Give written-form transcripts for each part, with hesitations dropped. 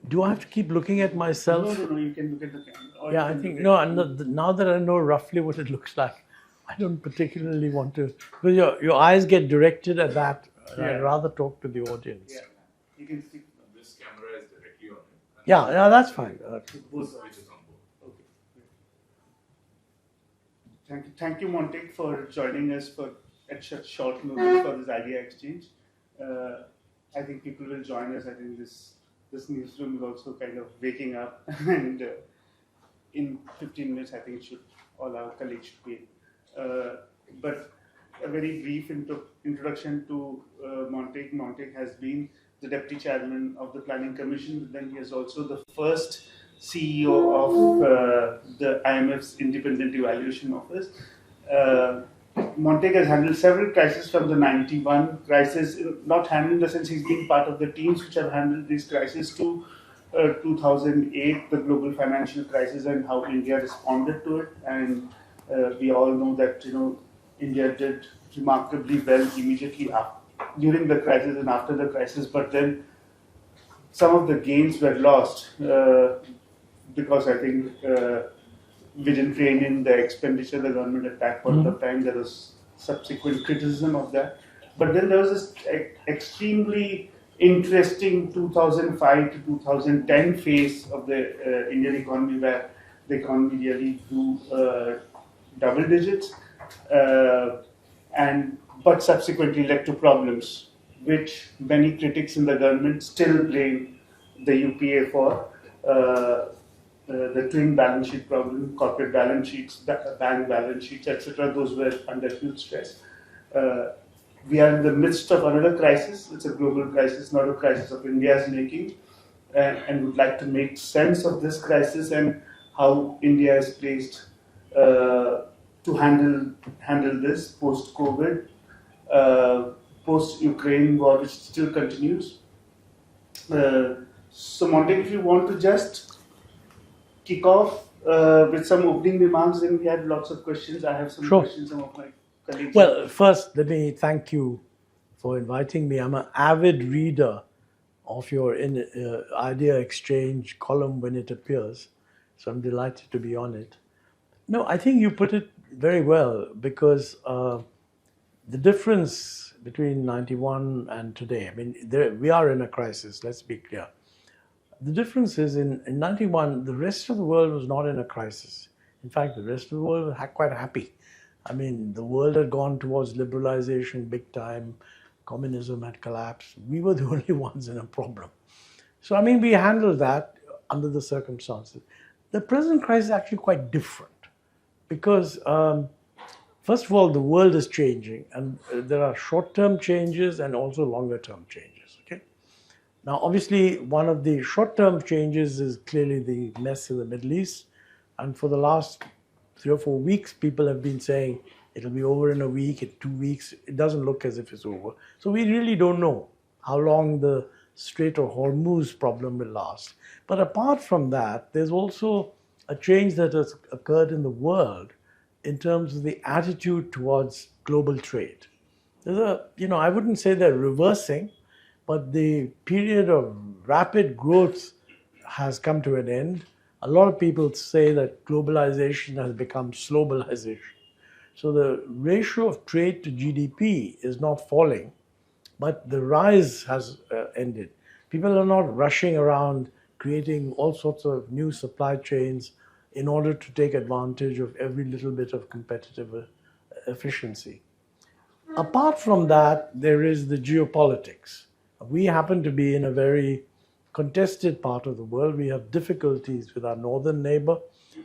Do I have to keep looking at myself? No, you can look at the camera. Or Yeah, you I can think, look no, at now that I know roughly what it looks like, I don't particularly want to, because your eyes get directed at that. And I'd Yeah. rather talk to the audience. Yeah, you can see. This camera is directly on it. Yeah, that's fine. Both Which is on board. Okay. Thank you, Montek, for joining us at such short notice for this idea exchange. I think people will join us. I think this newsroom is also kind of waking up, and in 15 minutes, I think all our colleagues should be in. But a very brief introduction to Montek. Montek has been the deputy chairman of the Planning Commission. Then he is also the first CEO of the IMF's Independent Evaluation Office. Montek has handled several crises from the 91 crisis, not handled in the sense he's been part of the teams which have handled these crises, to 2008, the global financial crisis, and how India responded to it. And we all know that India did remarkably well immediately during the crisis and after the crisis, but then some of the gains were lost because I think we didn't rein in the expenditure the government at that point of time. There was subsequent criticism of that. But then there was this extremely interesting 2005 to 2010 phase of the Indian economy, where the economy really grew double digits, but subsequently led to problems, which many critics in the government still blame the UPA for. The twin balance sheet problem, corporate balance sheets, bank balance sheets, etc. Those were under huge stress. We are in the midst of another crisis. It's a global crisis, not a crisis of India's making, and would like to make sense of this crisis and how India is placed to handle this post-COVID, post-Ukraine war, which still continues. So, Montek, if you want to just kick off with some opening remarks, then we have lots of questions. I have some questions, some of my colleagues. Well, first, let me thank you for inviting me. I'm an avid reader of your idea exchange column when it appears, so I'm delighted to be on it. No, I think you put it very well, because the difference between 91 and today, I mean, we are in a crisis, let's be clear. The difference is in 91, the rest of the world was not in a crisis. In fact, the rest of the world was quite happy. I mean, the world had gone towards liberalization big time. Communism had collapsed. We were the only ones in a problem. So, I mean, we handled that under the circumstances. The present crisis is actually quite different, because first of all, the world is changing, and there are short-term changes and also longer-term changes. Now, obviously, one of the short-term changes is clearly the mess in the Middle East. And for the last 3 or 4 weeks, people have been saying it'll be over in a week, in 2 weeks. It doesn't look as if it's over. So we really don't know how long the Strait of Hormuz problem will last. But apart from that, there's also a change that has occurred in the world in terms of the attitude towards global trade. There's I wouldn't say they're reversing, but the period of rapid growth has come to an end. A lot of people say that globalization has become slowbalization. So the ratio of trade to GDP is not falling, but the rise has ended. People are not rushing around creating all sorts of new supply chains in order to take advantage of every little bit of competitive efficiency. Apart from that, there is the geopolitics. We happen to be in a very contested part of the world. We have difficulties with our northern neighbor.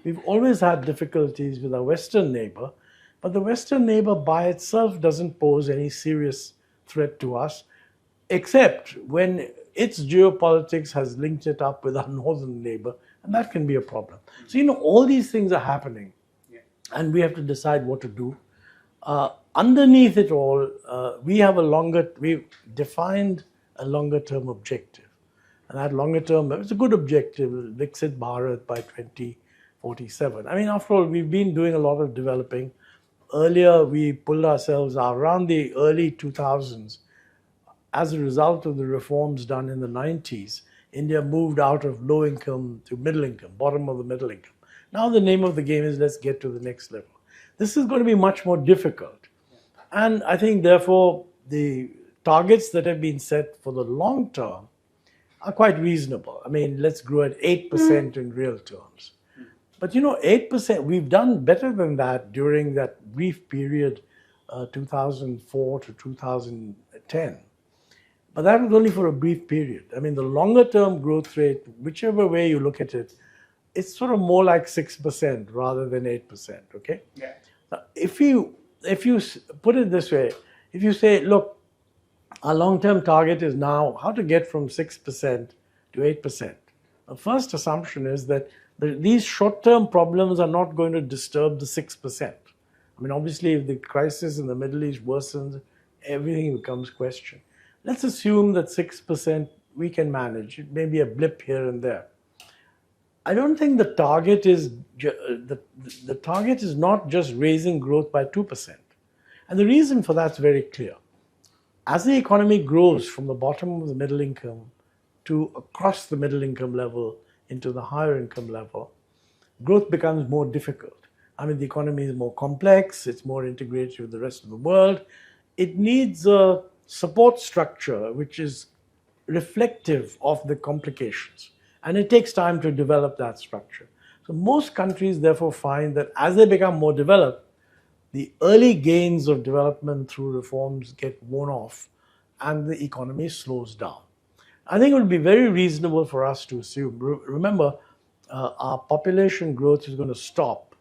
We've always had difficulties with our western neighbor, but the western neighbor by itself doesn't pose any serious threat to us, except when its geopolitics has linked it up with our northern neighbor, and that can be a problem. So, all these things are happening, and we have to decide what to do. Underneath it all, we've defined a longer-term objective. And that longer-term, it's a good objective, Viksit Bharat by 2047. I mean, after all, we've been doing a lot of developing. Earlier, we pulled ourselves out around the early 2000s. As a result of the reforms done in the 90s, India moved out of low income to middle income, bottom of the middle income. Now the name of the game is let's get to the next level. This is going to be much more difficult. And I think, therefore, the targets that have been set for the long term are quite reasonable. I mean, let's grow at 8% in real terms. But 8%, we've done better than that during that brief period, 2004 to 2010. But that was only for a brief period. I mean, the longer term growth rate, whichever way you look at it, it's sort of more like 6% rather than 8%, okay? Yeah. Now, if you put it this way, if you say, look, our long-term target is now how to get from 6% to 8%. The first assumption is that these short-term problems are not going to disturb the 6%. I mean, obviously, if the crisis in the Middle East worsens, everything becomes question. Let's assume that 6% we can manage. It may be a blip here and there. I don't think the target is the target is not just raising growth by 2%. And the reason for that's very clear. As the economy grows from the bottom of the middle income to across the middle income level into the higher income level, growth becomes more difficult. I mean, the economy is more complex, it's more integrated with the rest of the world. It needs a support structure which is reflective of the complications. And it takes time to develop that structure. So most countries therefore find that as they become more developed, the early gains of development through reforms get worn off and the economy slows down. I think it would be very reasonable for us to assume, remember, our population growth is going to stop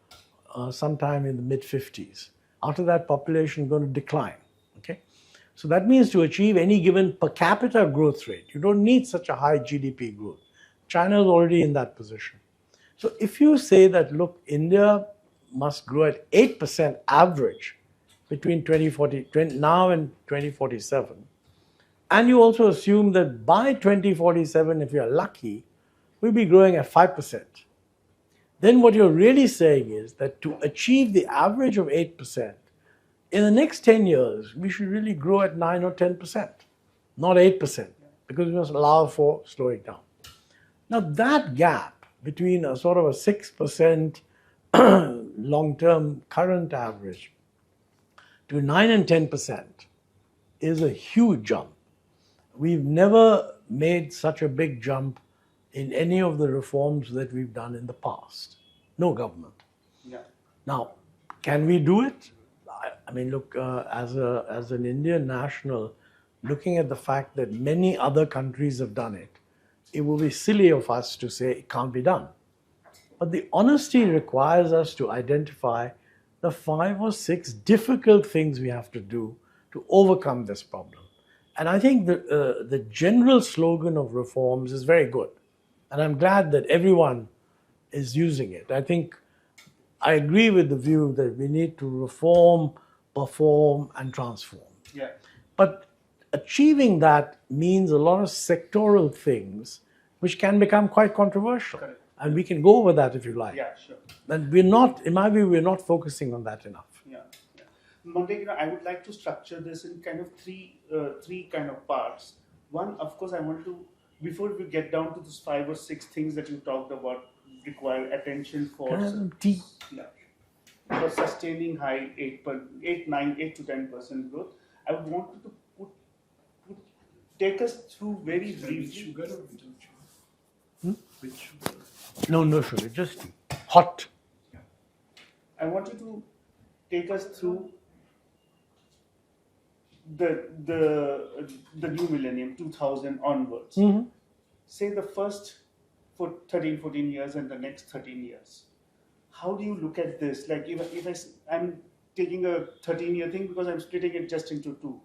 sometime in the mid-50s. After that, population is going to decline, okay? So that means to achieve any given per capita growth rate, you don't need such a high GDP growth. China is already in that position. So if you say that, look, India must grow at 8% average between now and 2047, and you also assume that by 2047, if you're lucky, we'll be growing at 5%. Then what you're really saying is that to achieve the average of 8%, in the next 10 years, we should really grow at 9 or 10%, not 8%, because we must allow for slowing down. Now that gap between a sort of a 6% long-term current average to 9 and 10% is a huge jump. We've never made such a big jump in any of the reforms that we've done in the past. No government. Yeah. Now, can we do it? I mean, look, as an Indian national, looking at the fact that many other countries have done it, it will be silly of us to say it can't be done. But the honesty requires us to identify the 5 or 6 difficult things we have to do to overcome this problem. And I think the general slogan of reforms is very good. And I'm glad that everyone is using it. I agree with the view that we need to reform, perform, and transform. Yeah. But achieving that means a lot of sectoral things which can become quite controversial. Correct. And we can go over that if you like. Yeah, sure. And we're not, in my view, we're not focusing on that enough. Yeah. Montek, I would like to structure this in kind of three kind of parts. One, of course, I want to, before we get down to those 5 or 6 things that you talked about require attention for sustaining high 8 to 10% growth. I would want you to take us through very briefly. Which sugar? No sugar, just hot. I want you to take us through the new millennium, 2000 onwards. Mm-hmm. Say the first 13-14 years and the next 13 years. How do you look at this? Like if I'm taking a 13-year thing because I'm splitting it just into 2,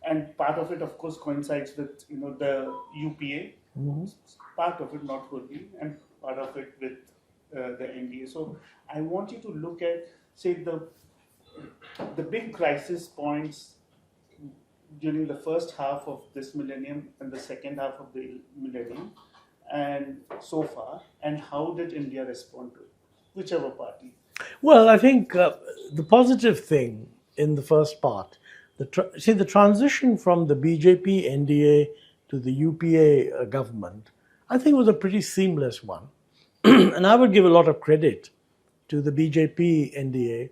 and part of it, of course, coincides with the UPA, Mm-hmm. part of it not wholly, and part of it with the NDA. So I want you to look at, say, the big crisis points during the first half of this millennium and the second half of the millennium, and so far, and how did India respond to it, whichever party? Well, I think the positive thing in the first part, the transition from the BJP NDA to the UPA government, I think it was a pretty seamless one. And I would give a lot of credit to the BJP NDA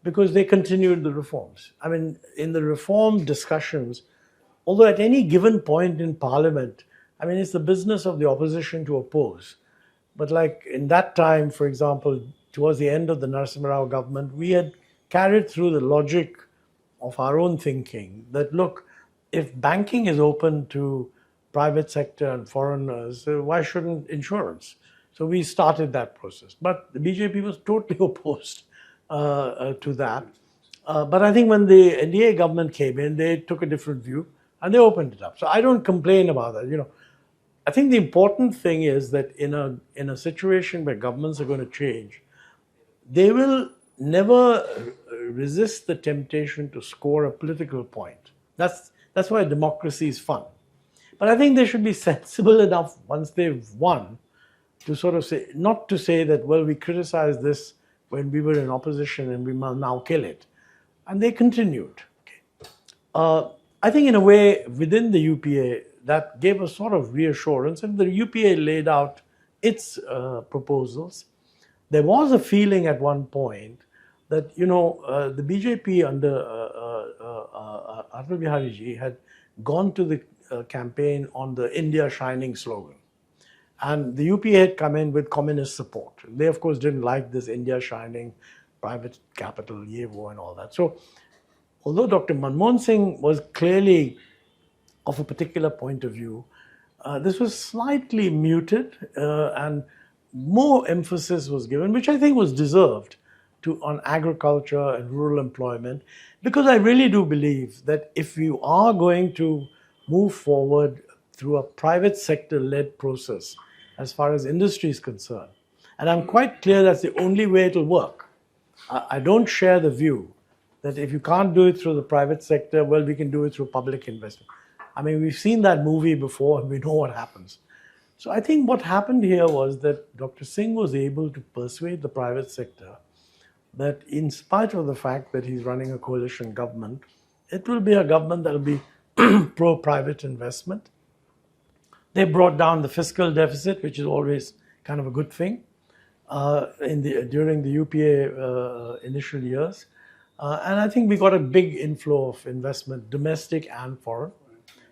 because they continued the reforms. I mean, in the reform discussions, although at any given point in parliament, I mean, it's the business of the opposition to oppose. But like in that time, for example, towards the end of the Narasimha Rao government, we had carried through the logic of our own thinking that, look, if banking is open to private sector and foreigners, why shouldn't insurance? So we started that process. But the BJP was totally opposed to that. But I think when the NDA government came in, they took a different view and they opened it up. So I don't complain about that. You know, I think the important thing is that in a situation where governments are going to change, they will never resist the temptation to score a political point. That's why democracy is fun. But I think they should be sensible enough once they've won to sort of say, not to say that, well, we criticized this when we were in opposition and we must now kill it. And they continued. Okay. I think in a way, within the UPA, that gave a sort of reassurance. And the UPA laid out its proposals. There was a feeling at one point that, you know, the BJP under Atal Bihari Ji had gone to the campaign on the India Shining slogan. And the UPA had come in with communist support. They, of course, didn't like this India Shining, private capital, Yevo, and all that. So, although Dr. Manmohan Singh was clearly of a particular point of view, this was slightly muted and more emphasis was given, which I think was deserved, on agriculture and rural employment, because I really do believe that if you are going to move forward through a private sector-led process as far as industry is concerned, and I'm quite clear that's the only way it'll work. I don't share the view that if you can't do it through the private sector, well, we can do it through public investment. I mean, we've seen that movie before and we know what happens. So I think what happened here was that Dr. Singh was able to persuade the private sector that in spite of the fact that he's running a coalition government, it will be a government that will be pro-private investment. They brought down the fiscal deficit, which is always kind of a good thing during the UPA initial years. And I think we got a big inflow of investment, domestic and foreign.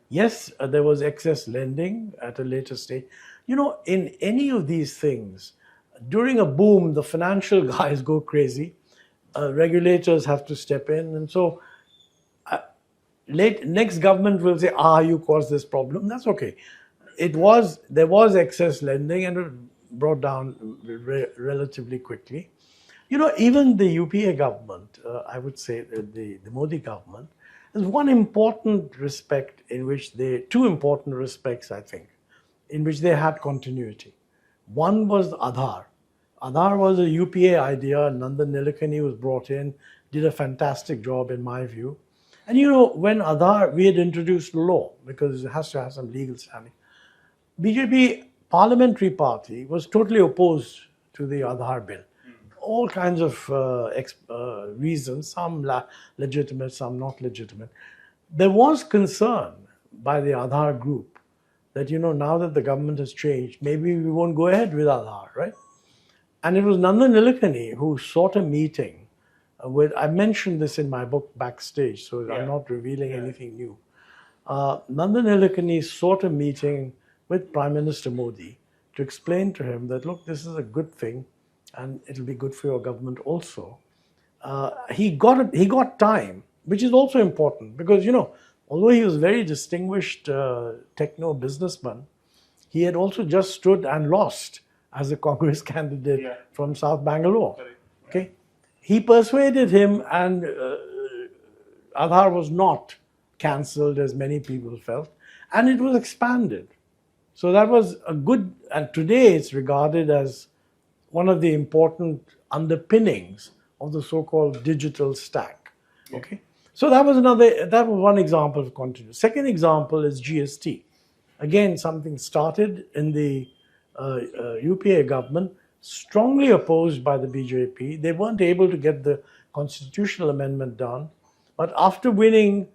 Yes, there was excess lending at a later stage. You know, in any of these things, during a boom, the financial guys go crazy. Regulators have to step in. And so next government will say, you caused this problem. That's okay. There was excess lending and it brought down relatively quickly. You know, even the UPA government, I would say the Modi government, there's two important respects, I think, in which they had continuity. One was Aadhaar. Aadhaar was a UPA idea. Nandan Nilekani was brought in, did a fantastic job in my view. And you know, when Aadhaar, we had introduced law because it has to have some legal standing. BJP parliamentary party was totally opposed to the Aadhaar bill. All kinds of reasons, some legitimate, some not legitimate. There was concern by the Aadhaar group that, you know, now that the government has changed, maybe we won't go ahead with Aadhaar, right? And it was Nandan Nilekani who sought a meeting I mentioned this in my book Backstage, so I'm not revealing anything new. Nandan Nilekani sought a meeting with Prime Minister Modi to explain to him that, look, this is a good thing and it'll be good for your government also. He got time, which is also important because, you know, although he was a very distinguished techno businessman, he had also just stood and lost as a Congress candidate from South Bangalore. Okay, he persuaded him, and Aadhaar was not cancelled as many people felt, and it was expanded. So that was a good, and today it's regarded as one of the important underpinnings of the so-called digital stack. Okay, so that was one example of continuity. Second example is GST. Again, something started in the UPA government, strongly opposed by the BJP. They weren't able to get the constitutional amendment done. But after winning,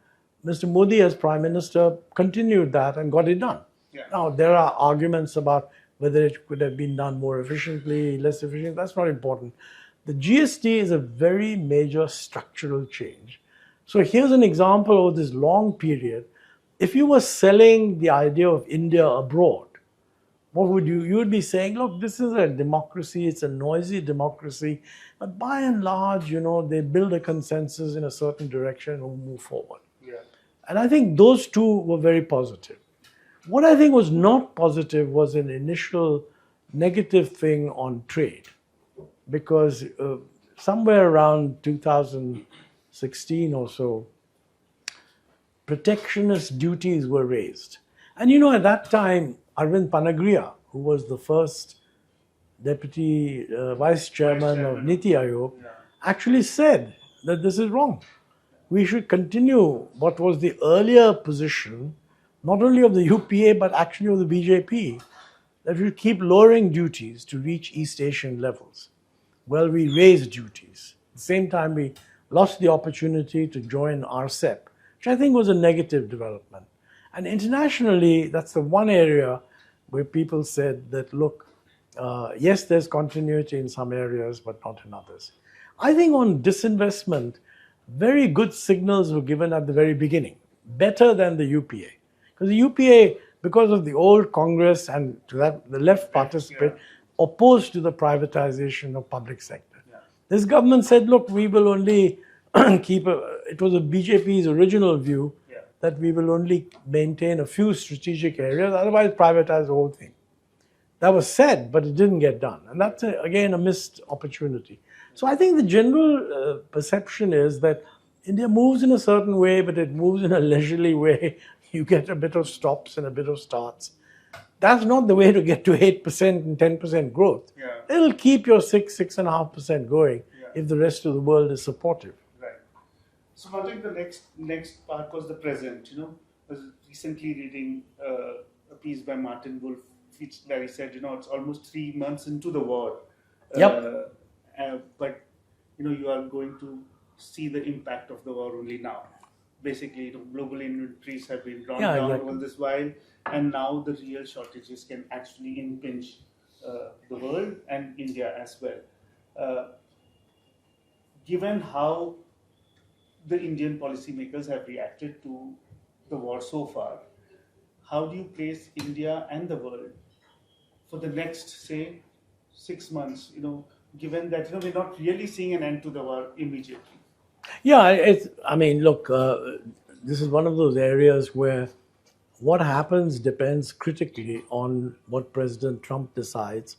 Mr. Modi as Prime Minister continued that and got it done. Yeah. Now, there are arguments about whether it could have been done more efficiently, less efficient. That's not important. The GST is a very major structural change. So here's an example of this long period. If you were selling the idea of India abroad, what would you would be saying, look, this is a democracy, it's a noisy democracy, but by and large, they build a consensus in a certain direction and move forward. Yeah. And I think those two were very positive. What I think was not positive was an initial negative thing on trade, because somewhere around 2016 or so, protectionist duties were raised. And at that time, Arvind Panagriya, who was the first deputy vice chairman of Niti Aayog, actually said that this is wrong. We should continue what was the earlier position, not only of the UPA, but actually of the BJP, that we keep lowering duties to reach East Asian levels. Well, we raised duties. At the same time, we lost the opportunity to join RCEP, which I think was a negative development. And internationally, that's the one area where people said that, look, yes, there's continuity in some areas, but not in others. I think on disinvestment, very good signals were given at the very beginning, better than the UPA. Because the UPA, because of the old Congress and to that the left participate, opposed to the privatization of public sector. Yeah. This government said, look, we will only it was a BJP's original view that we will only maintain a few strategic areas, otherwise privatize the whole thing. That was said, but it didn't get done. And that's, again, a missed opportunity. So I think the general perception is that India moves in a certain way, but it moves in a leisurely way. You get a bit of stops and a bit of starts. That's not the way to get to 8% and 10% growth. Yeah. It'll keep your 6.5% going if the rest of the world is supportive. Right. So Montek, the next part was the present. I was recently reading a piece by Martin Wolf, where he said, it's almost 3 months into the war. Yep. But you are going to see the impact of the war only now. Basically, global inventories have been drawn down exactly. all this while, and now the real shortages can actually impinge the world and India as well. Given how the Indian policymakers have reacted to the war so far, how do you place India and the world for the next, say, 6 months, given that we're not really seeing an end to the war immediately? Yeah, look, this is one of those areas where what happens depends critically on what President Trump decides.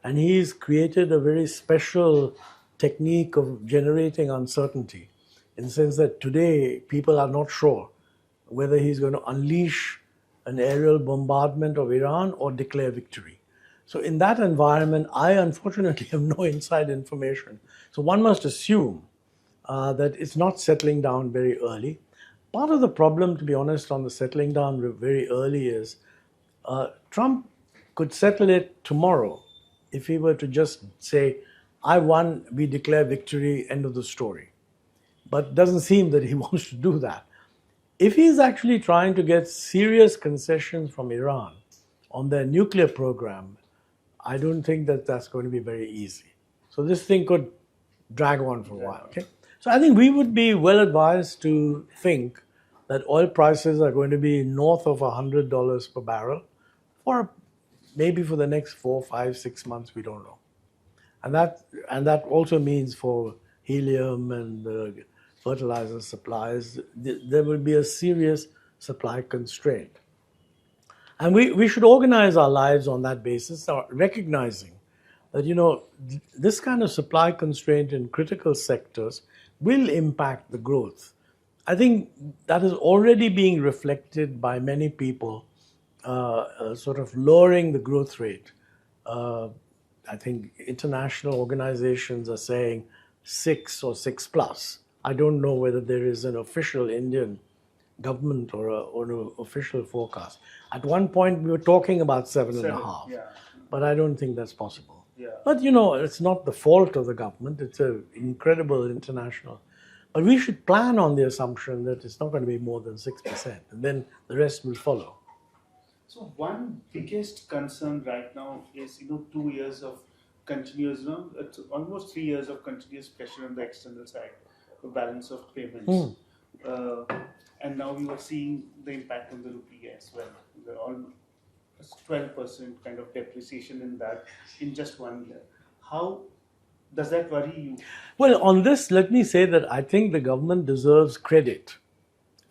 And he's created a very special technique of generating uncertainty, in the sense that today people are not sure whether he's going to unleash an aerial bombardment of Iran or declare victory. So in that environment, I unfortunately have no inside information. So one must assume that it's not settling down very early. Part of the problem, to be honest, on the settling down very early is Trump could settle it tomorrow if he were to just say, I won, we declare victory, end of the story. But it doesn't seem that he wants to do that. If he's actually trying to get serious concessions from Iran on their nuclear program, I don't think that that's going to be very easy. So this thing could drag on for a while. Okay. So I think we would be well advised to think that oil prices are going to be north of $100 per barrel for maybe for the next 4, 5, 6 months. We don't know, and that also means for helium and fertilizer supplies, there will be a serious supply constraint. And we should organize our lives on that basis, recognizing that, this kind of supply constraint in critical sectors will impact the growth. I think that is already being reflected by many people, sort of lowering the growth rate. I think international organizations are saying 6 or 6 plus. I don't know whether there is an official Indian government or an official forecast. At one point, we were talking about 7.5, but I don't think that's possible. Yeah. But it's not the fault of the government. It's an incredible international. But we should plan on the assumption that it's not going to be more than 6%, and then the rest will follow. So one biggest concern right now is 2 years of continuous, it's almost 3 years of continuous pressure on the external side, the balance of payments, uh, and now you are seeing the impact on the rupee as well. The almost 12% kind of depreciation in that in just 1 year. How does that worry you? Well, on this, let me say that I think the government deserves credit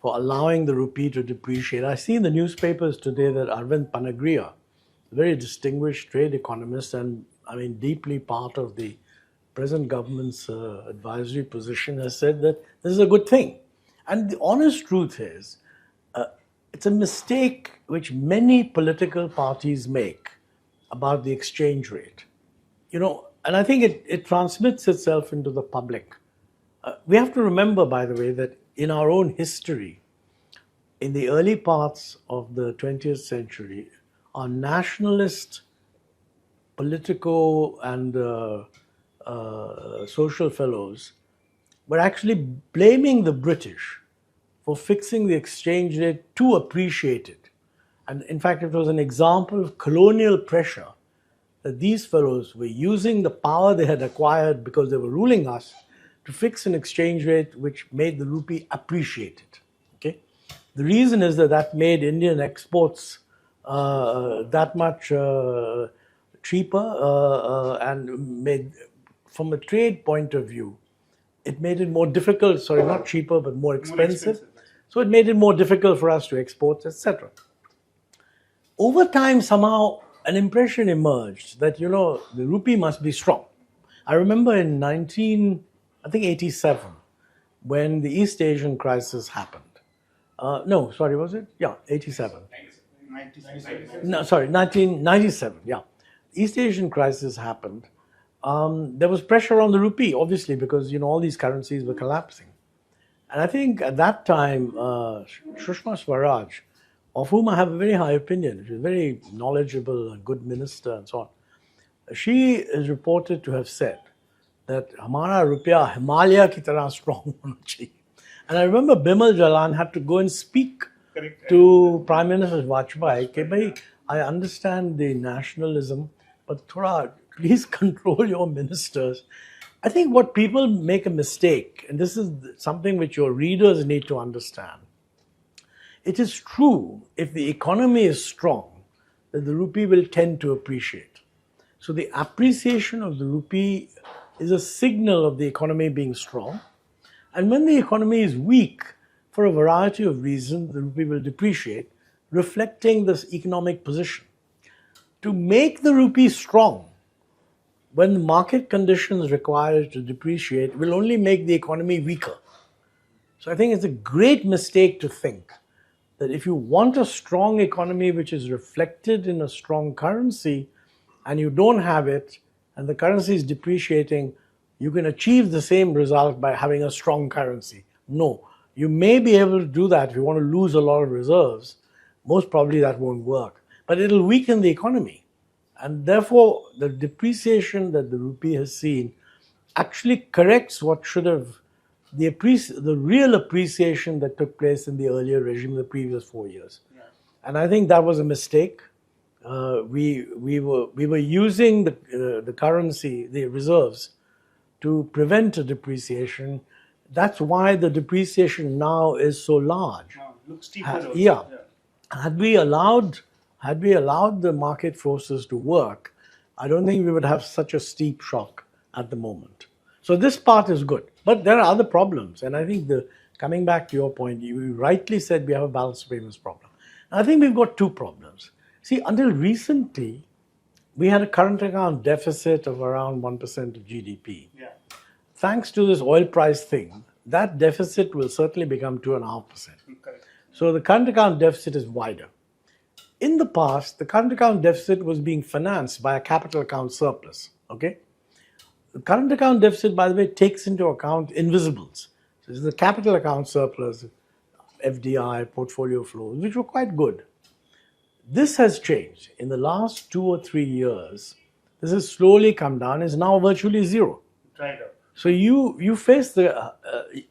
for allowing the rupee to depreciate. I see in the newspapers today that Arvind Panagriya, a very distinguished trade economist and I mean deeply part of the present government's advisory position, has said that this is a good thing. And the honest truth is, it's a mistake which many political parties make about the exchange rate. And I think it transmits itself into the public. We have to remember, by the way, that in our own history, in the early parts of the 20th century, our nationalist political and social fellows were actually blaming the British for fixing the exchange rate to appreciate it. And in fact, it was an example of colonial pressure that these fellows were using the power they had acquired because they were ruling us to fix an exchange rate which made the rupee appreciated. Okay, the reason is that made Indian exports that much cheaper and made, from a trade point of view, it made it more difficult. Sorry, not cheaper, but more expensive. So it made it more difficult for us to export, etc. Over time, somehow, an impression emerged that, the rupee must be strong. I remember in 1987, when the East Asian crisis happened. No, sorry, was it? Yeah, 87. 97. No, sorry, 1997, yeah. East Asian crisis happened. There was pressure on the rupee, obviously, because, all these currencies were collapsing. And I think at that time, Sushma Swaraj, of whom I have a very high opinion, she's a very knowledgeable and good minister and so on, she is reported to have said that Hamara rupiah Himalaya ki tarah strong hona chahiye. And I remember Bimal Jalan had to go and speak to Prime Minister Vajpayee, कि भाई, I understand the nationalism, but थोड़ा, please control your ministers. I think what people make a mistake, and this is something which your readers need to understand. It is true, if the economy is strong, that the rupee will tend to appreciate. So the appreciation of the rupee is a signal of the economy being strong. And when the economy is weak, for a variety of reasons, the rupee will depreciate, reflecting this economic position. To make the rupee strong, when the market conditions require it to depreciate, will only make the economy weaker. So I think it's a great mistake to think that if you want a strong economy which is reflected in a strong currency, and you don't have it, and the currency is depreciating, you can achieve the same result by having a strong currency. No. You may be able to do that if you want to lose a lot of reserves. Most probably that won't work. But it'll weaken the economy. And therefore, the depreciation that the rupee has seen actually corrects what should have, the real appreciation that took place in the earlier regime, the previous 4 years. Yeah. And I think that was a mistake. We were using the currency, the reserves, to prevent a depreciation. That's why the depreciation now is so large. Looks steeper also. Yeah. Had we allowed the market forces to work, I don't think we would have such a steep shock at the moment. So this part is good. But there are other problems. And I think coming back to your point, you rightly said we have a balance of payments problem. And I think we've got two problems. See, until recently, we had a current account deficit of around 1% of GDP. Yeah. Thanks to this oil price thing, that deficit will certainly become 2.5%. Correct. So the current account deficit is wider. In the past, the current account deficit was being financed by a capital account surplus. Okay? The current account deficit, by the way, takes into account invisibles. So this is the capital account surplus, FDI, portfolio flows, which were quite good. This has changed. In the last 2 or 3 years, this has slowly come down, is now virtually zero. Dried up. So you face the,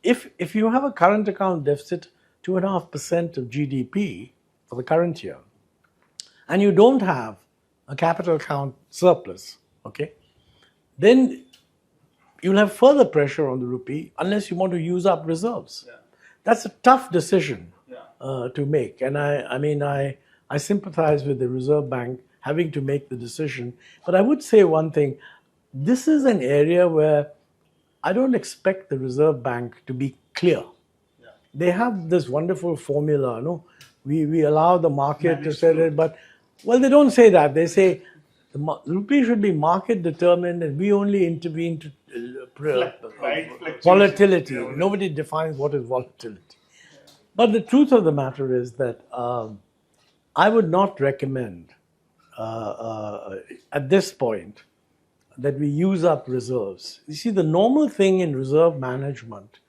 if you have a current account deficit, 2.5% of GDP for the current year, and you don't have a capital account surplus, okay, then you'll have further pressure on the rupee unless you want to use up reserves. Yeah. That's a tough decision Yeah. to make. And I sympathize with the Reserve Bank having to make the decision. But I would say one thing. This is an area where I don't expect the Reserve Bank to be clear. Yeah. They have this wonderful formula, no? We allow the market to Managed set flow. it, but, well, they don't say that. They say the rupee should be market determined and we only intervene to Right, fluctuation. volatility. Yeah, Nobody defines what is volatility. But the truth of the matter is that I would not recommend at this point that we use up reserves. You see, the normal thing in reserve management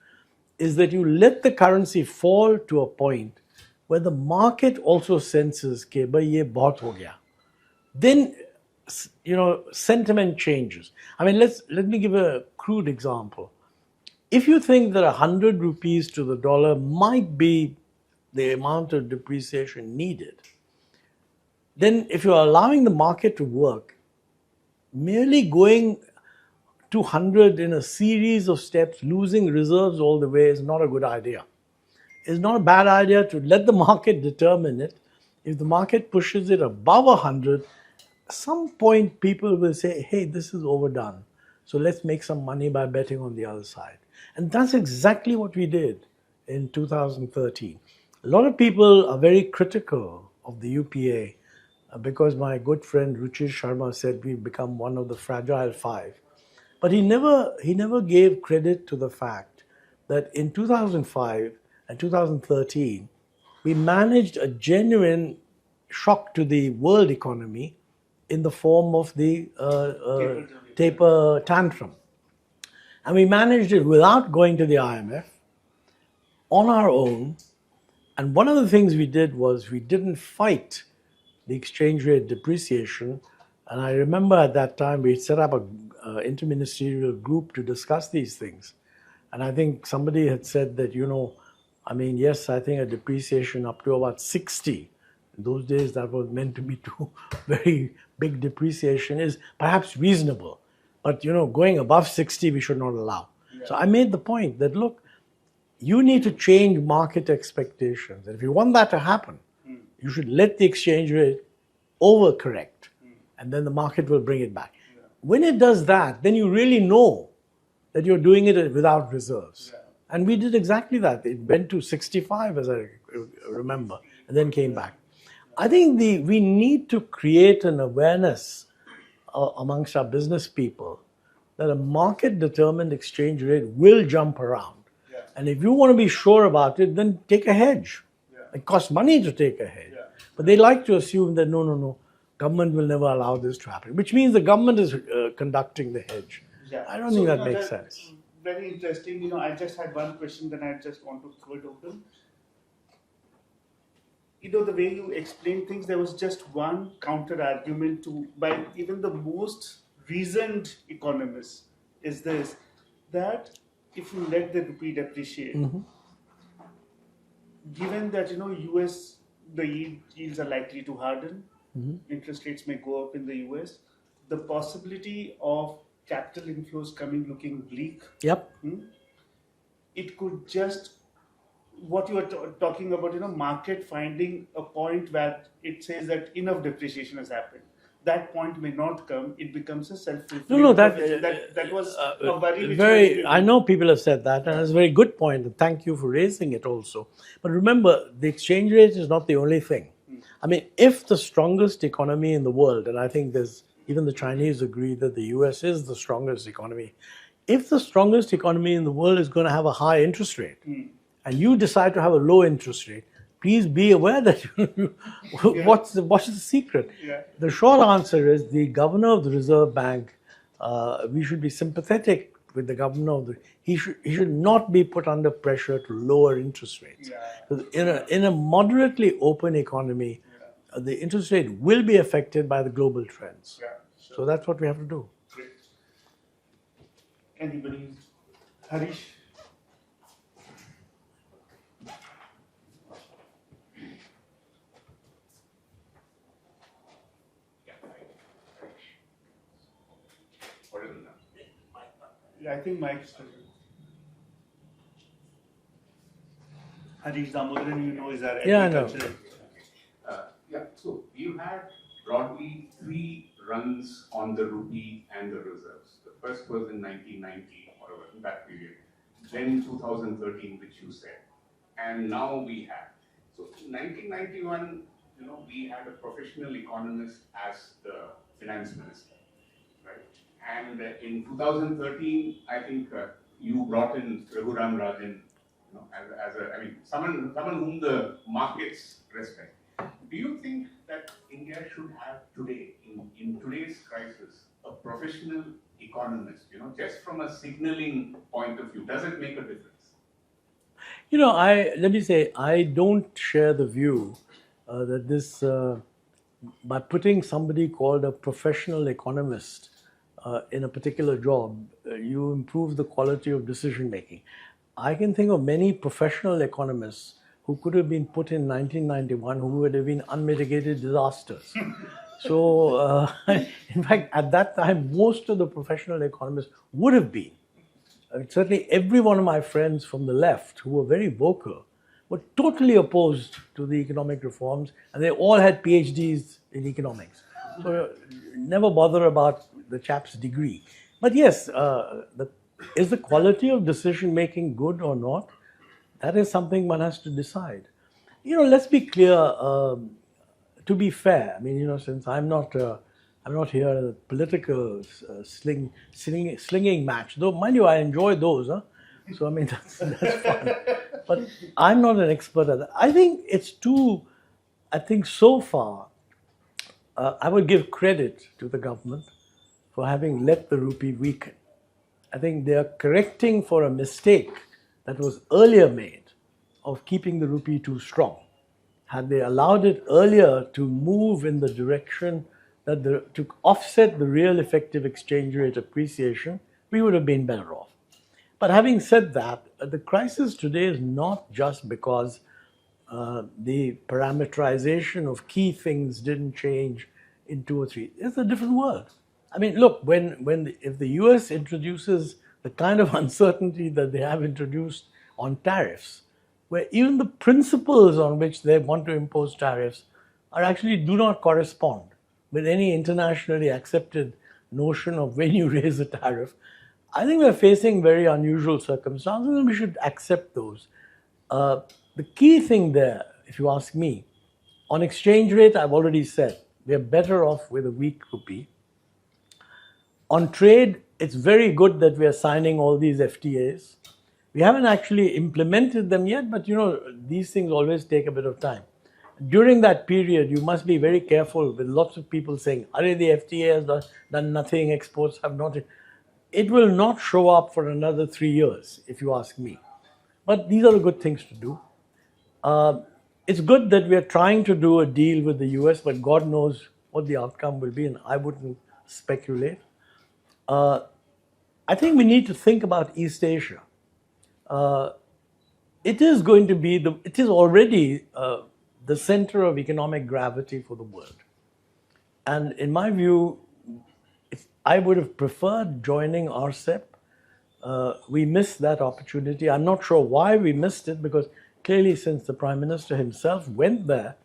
is that you let the currency fall to a point where the market also senses कि भाई ये बहुत हो गया. Then, sentiment changes. I mean, let me give a crude example. If you think that 100 rupees to the dollar might be the amount of depreciation needed, then if you're allowing the market to work, merely going to 100 in a series of steps, losing reserves all the way is not a good idea. It's not a bad idea to let the market determine it. If the market pushes it above 100, at some point people will say, hey, this is overdone. So let's make some money by betting on the other side. And that's exactly what we did in 2013. A lot of people are very critical of the UPA because my good friend Ruchir Sharma said we've become one of the fragile five. But he never gave credit to the fact that in 2005 and 2013, we managed a genuine shock to the world economy in the form of the taper tantrum. And we managed it without going to the IMF, on our own. And one of the things we did was we didn't fight the exchange rate depreciation. And I remember at that time we set up an interministerial group to discuss these things. And I think somebody had said that, yes, I think a depreciation up to about 60. In those days, that was meant to be too very big depreciation is perhaps reasonable. But, going above 60, we should not allow. Yeah. So I made the point that, look, you need to change market expectations. And if you want that to happen, you should let the exchange rate overcorrect. And then the market will bring it back. Yeah. When it does that, then you really know that you're doing it without reserves. Yeah. And we did exactly that. It went to 65, as I remember, and then came back. I think we need to create an awareness amongst our business people that a market-determined exchange rate will jump around. Yeah. And if you want to be sure about it, then take a hedge. Yeah. It costs money to take a hedge. Yeah. But they like to assume that no, government will never allow this to happen, which means the government is conducting the hedge. Yeah. I don't think that makes sense. Very interesting. I just had one question, then I just want to throw it open. The way you explain things, there was just one counter argument by even the most reasoned economists is this, that if you let the rupee depreciate, given that US, the yields are likely to harden, interest rates may go up in the US, the possibility of capital inflows looking bleak. Yep. It could just, what you are talking about, market finding a point where it says that enough depreciation has happened. That point may not come. It becomes a self-fulfilling. No, that was a worry. Very. I know people have said that, and it's a very good point. And thank you for raising it also. But remember, the exchange rate is not the only thing. I mean, if the strongest economy in the world, and I think even the Chinese agree that the US is the strongest economy. If the strongest economy in the world is going to have a high interest rate, and you decide to have a low interest rate, please be aware that what's the secret? Yeah. The short answer is the governor of the Reserve Bank. We should be sympathetic with the governor of he should not be put under pressure to lower interest rates. Yeah. In a moderately open economy, the interest rate will be affected by the global trends. Yeah, sure. So that's what we have to do. Great. Anybody? Harish? I think Mike's. Harish Damodaran, you know, is our Yeah, I know. agriculture. Yeah, so you had broadly three runs on the rupee and the reserves. The first was in 1990, or in that period, then 2013, which you said, and now we have. So in 1991, we had a professional economist as the finance minister, right? And in 2013, I think you brought in Raghuram Rajan, someone whom the markets respect. Do you think that India should have today, in today's crisis, a professional economist, just from a signaling point of view? Does it make a difference? Let me say, I don't share the view that this, by putting somebody called a professional economist in a particular job, you improve the quality of decision making. I can think of many professional economists who could have been put in 1991 who would have been unmitigated disasters. So, in fact, at that time, most of the professional economists would have been. Certainly, every one of my friends from the left who were very vocal were totally opposed to the economic reforms, and they all had PhDs in economics. So, never bother about the chap's degree. But yes, is the quality of decision making good or not? That is something one has to decide. Let's be clear. To be fair, I mean, since I'm not here at a political slinging match. Though, mind you, I enjoy those. Huh? So I mean, that's fun. But I'm not an expert at that. I think it's too. I think so far, I would give credit to the government for having let the rupee weaken. I think they are correcting for a mistake that was earlier made of keeping the rupee too strong. Had they allowed it earlier to move in the direction that to offset the real effective exchange rate appreciation, we would have been better off. But having said that, the crisis today is not just because the parameterization of key things didn't change in 2 or 3. It's a different world. I mean, look, if the US introduces the kind of uncertainty that they have introduced on tariffs, where even the principles on which they want to impose tariffs are actually do not correspond with any internationally accepted notion of when you raise a tariff, I think we're facing very unusual circumstances and we should accept those. The key thing there, if you ask me, on exchange rate, I've already said, we're better off with a weak rupee. On trade, it's very good that we are signing all these FTAs. We haven't actually implemented them yet, but these things always take a bit of time. During that period, you must be very careful with lots of people saying, "Arey, the FTA has done nothing, exports have not." It will not show up for another 3 years, if you ask me. But these are the good things to do. It's good that we are trying to do a deal with the US, but God knows what the outcome will be, and I wouldn't speculate. I think we need to think about East Asia. It is going to be it is already the center of economic gravity for the world. And in my view, I would have preferred joining RCEP. We missed that opportunity. I'm not sure why we missed it, because clearly since the Prime Minister himself went there,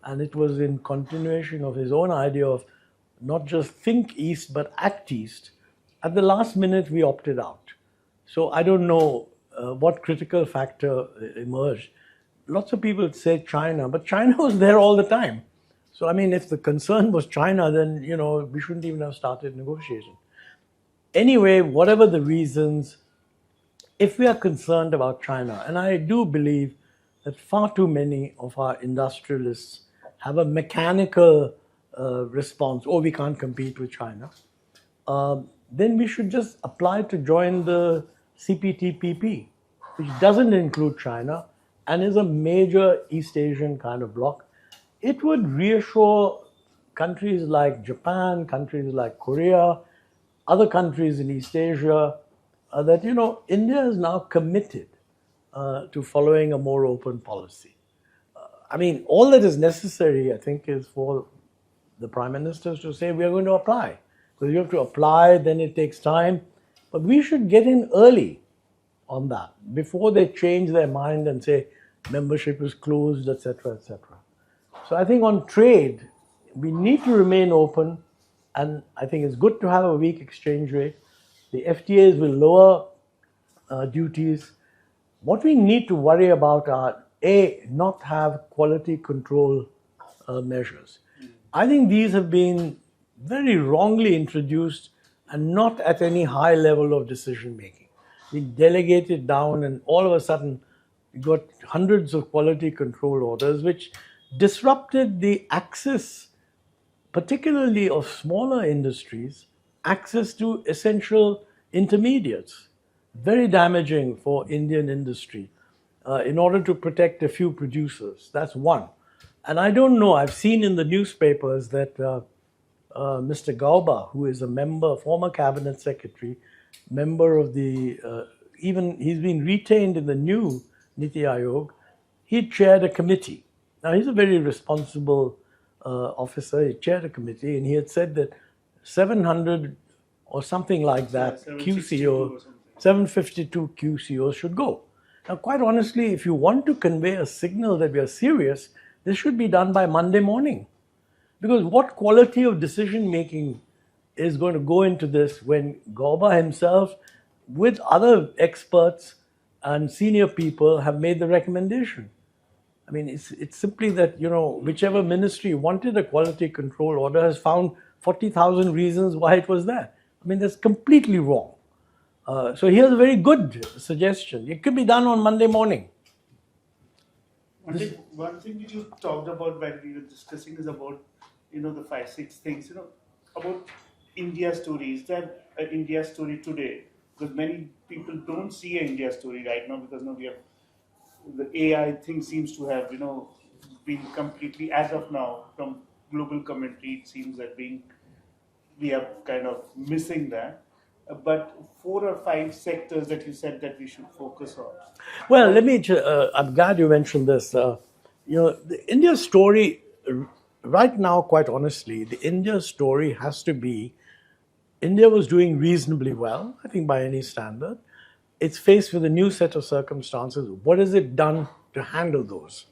and it was in continuation of his own idea of not just think East, but act East, at the last minute we opted out. So I don't know what critical factor emerged. Lots of people say China, but China was there all the time. So I mean, if the concern was China, then we shouldn't even have started negotiation. Anyway, whatever the reasons, if we are concerned about China, and I do believe that far too many of our industrialists have a mechanical response, "Oh, we can't compete with China," then we should just apply to join the CPTPP, which doesn't include China and is a major East Asian kind of bloc. It would reassure countries like Japan, countries like Korea, other countries in East Asia, that India is now committed to following a more open policy. I mean, all that is necessary, I think, is for the Prime Ministers to say we are going to apply. Because you have to apply, then it takes time. But we should get in early on that before they change their mind and say membership is closed, etc., etc. So I think on trade, we need to remain open, and I think it's good to have a weak exchange rate. The FTAs will lower duties. What we need to worry about are not have quality control measures. I think these have been very wrongly introduced and not at any high level of decision making. We delegated down, and all of a sudden, we got hundreds of quality control orders, which disrupted the access, particularly of smaller industries, access to essential intermediates. Very damaging for Indian industry in order to protect a few producers. That's one. And I don't know, I've seen in the newspapers that Mr. Gauba, who is a member, former cabinet secretary, member of the, even he's been retained in the new Niti Aayog, he chaired a committee. Now he's a very responsible officer, he chaired a committee, and he had said that 700 or something like that QCO, 752 QCOs should go. Now, quite honestly, if you want to convey a signal that we are serious, this should be done by Monday morning. Because what quality of decision making is going to go into this when Gauba himself, with other experts and senior people, have made the recommendation? I mean, it's simply that, whichever ministry wanted a quality control order has found 40,000 reasons why it was there. I mean, that's completely wrong. So here's a very good suggestion. It could be done on Monday morning. One thing that you talked about when we were discussing is about, the 5-6 things, about India story. Is that an India story today? Because many people don't see an India story right now because we have the AI thing seems to have, been completely, as of now, from global commentary, it seems that we are kind of missing that. But 4 or 5 sectors that you said that we should focus on. Well, I'm glad you mentioned this. The India story, right now, quite honestly, the India story has to be, India was doing reasonably well, I think by any standard. It's faced with a new set of circumstances. What has it done to handle those?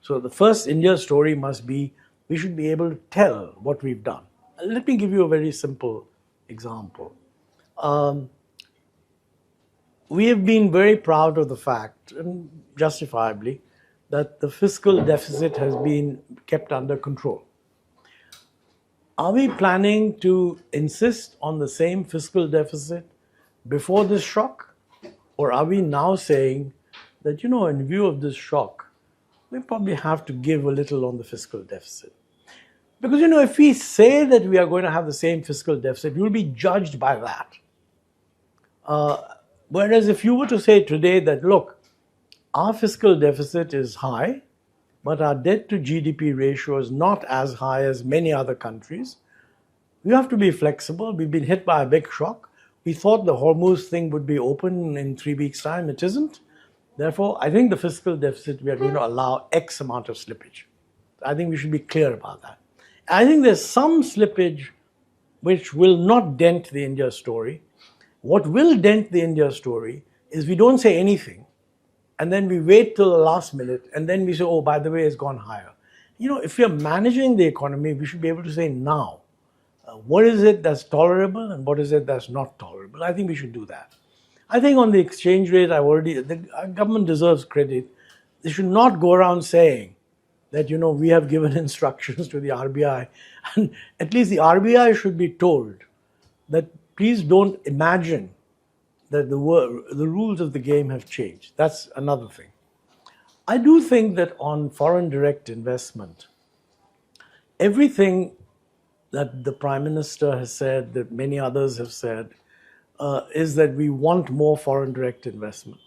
So the first India story must be, we should be able to tell what we've done. Let me give you a very simple example. We have been very proud of the fact, and justifiably, that the fiscal deficit has been kept under control. Are we planning to insist on the same fiscal deficit before this shock? Or are we now saying that, in view of this shock, we probably have to give a little on the fiscal deficit? Because, if we say that we are going to have the same fiscal deficit, we will be judged by that. Whereas if you were to say today that, look, our fiscal deficit is high, but our debt to GDP ratio is not as high as many other countries, you have to be flexible. We've been hit by a big shock. We thought the Hormuz thing would be open in 3 weeks' time. It isn't. Therefore, I think the fiscal deficit, we are going to allow X amount of slippage. I think we should be clear about that. I think there's some slippage which will not dent the India story. What will dent the India story is we don't say anything, and then we wait till the last minute, and then we say, oh, by the way, it's gone higher. If you're managing the economy, we should be able to say now, what is it that's tolerable and what is it that's not tolerable. I think we should do that. I think on the exchange rate, the government deserves credit. They should not go around saying that, we have given instructions to the RBI. And at least the RBI should be told that please don't imagine that the rules of the game have changed. That's another thing. I do think that on foreign direct investment, everything that the Prime Minister has said, that many others have said, is that we want more foreign direct investment.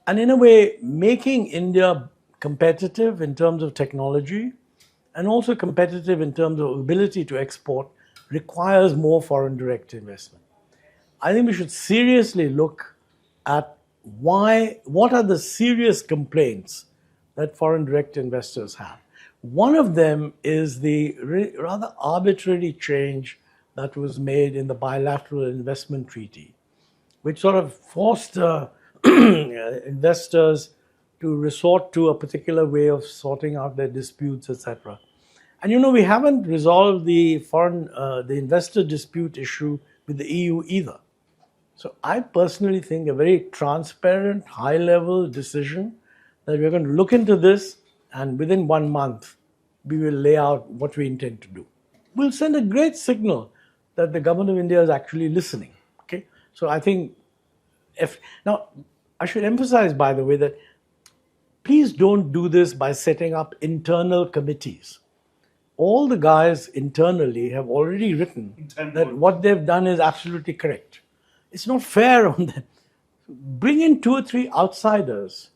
And in a way, making India competitive in terms of technology and also competitive in terms of ability to export requires more foreign direct investment. I think we should seriously look at what are the serious complaints that foreign direct investors have. One of them is the rather arbitrary change that was made in the bilateral investment treaty, which sort of forced investors to resort to a particular way of sorting out their disputes, etc. And we haven't resolved the the investor dispute issue with the EU either. So I personally think a very transparent, high-level decision that we're going to look into this, and within 1 month, we will lay out what we intend to do. We'll send a great signal that the government of India is actually listening. Okay, so I think now I should emphasize, by the way, that please don't do this by setting up internal committees. All the guys internally have already written that what they've done is absolutely correct. It's not fair on them. Bring in 2 or 3 outsiders,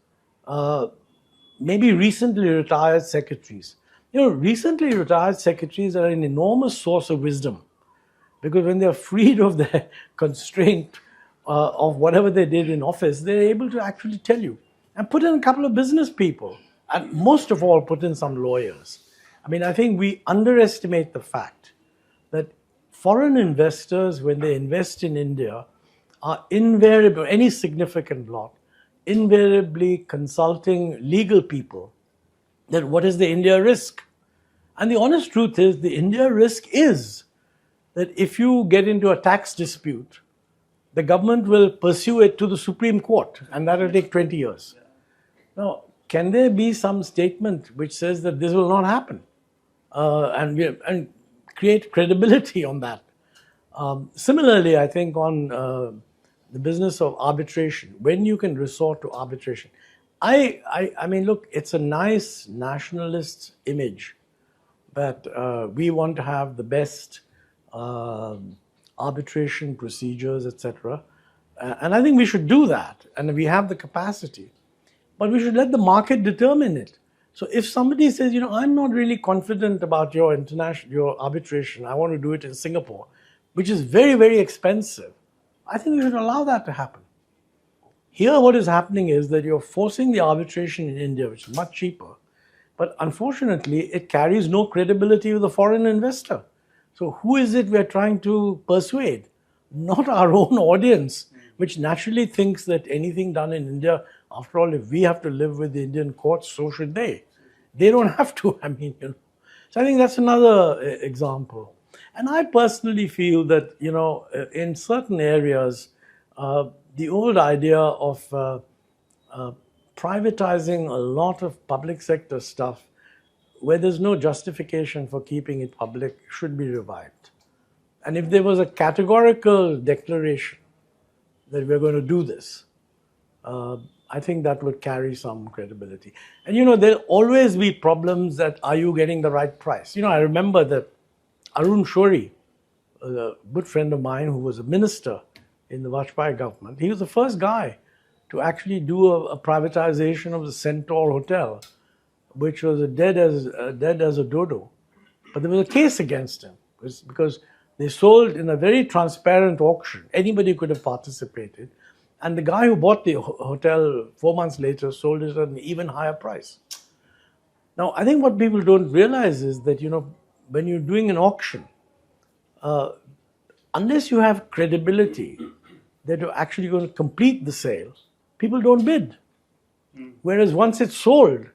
maybe recently retired secretaries. Recently retired secretaries are an enormous source of wisdom, because when they're freed of the constraint of whatever they did in office, they're able to actually tell you. And put in a couple of business people, and most of all, put in some lawyers. I mean, I think we underestimate the fact that foreign investors, when they invest in India, are invariably, any significant lot, invariably consulting legal people that what is the India risk? And the honest truth is, the India risk is that if you get into a tax dispute, the government will pursue it to the Supreme Court, and that will take 20 years. Now, can there be some statement which says that this will not happen, and create credibility on that? Similarly, I think on the business of arbitration, when you can resort to arbitration, I mean, look, it's a nice nationalist image that we want to have the best arbitration procedures, etc. And I think we should do that, and we have the capacity. But we should let the market determine it. So if somebody says, I'm not really confident about your arbitration, I want to do it in Singapore, which is very, very expensive, I think we should allow that to happen. Here, what is happening is that you're forcing the arbitration in India, which is much cheaper, but unfortunately, it carries no credibility with the foreign investor. So who is it we're trying to persuade? Not our own audience, which naturally thinks that anything done in India, after all, if we have to live with the Indian courts, so should they. They don't have to, I mean, So I think that's another example. And I personally feel that, in certain areas, the old idea of privatizing a lot of public sector stuff where there's no justification for keeping it public should be revived. And if there was a categorical declaration that we're going to do this, I think that would carry some credibility. And there'll always be problems that, are you getting the right price? I remember that Arun Shourie, a good friend of mine who was a minister in the Vajpayee government, he was the first guy to actually do a privatization of the Centaur Hotel, which was dead as a dodo. But there was a case against him because they sold in a very transparent auction. Anybody could have participated. And the guy who bought the hotel 4 months later sold it at an even higher price. Now, I think what people don't realize is that, when you're doing an auction, unless you have credibility that you're actually going to complete the sale, people don't bid. Whereas once it's sold,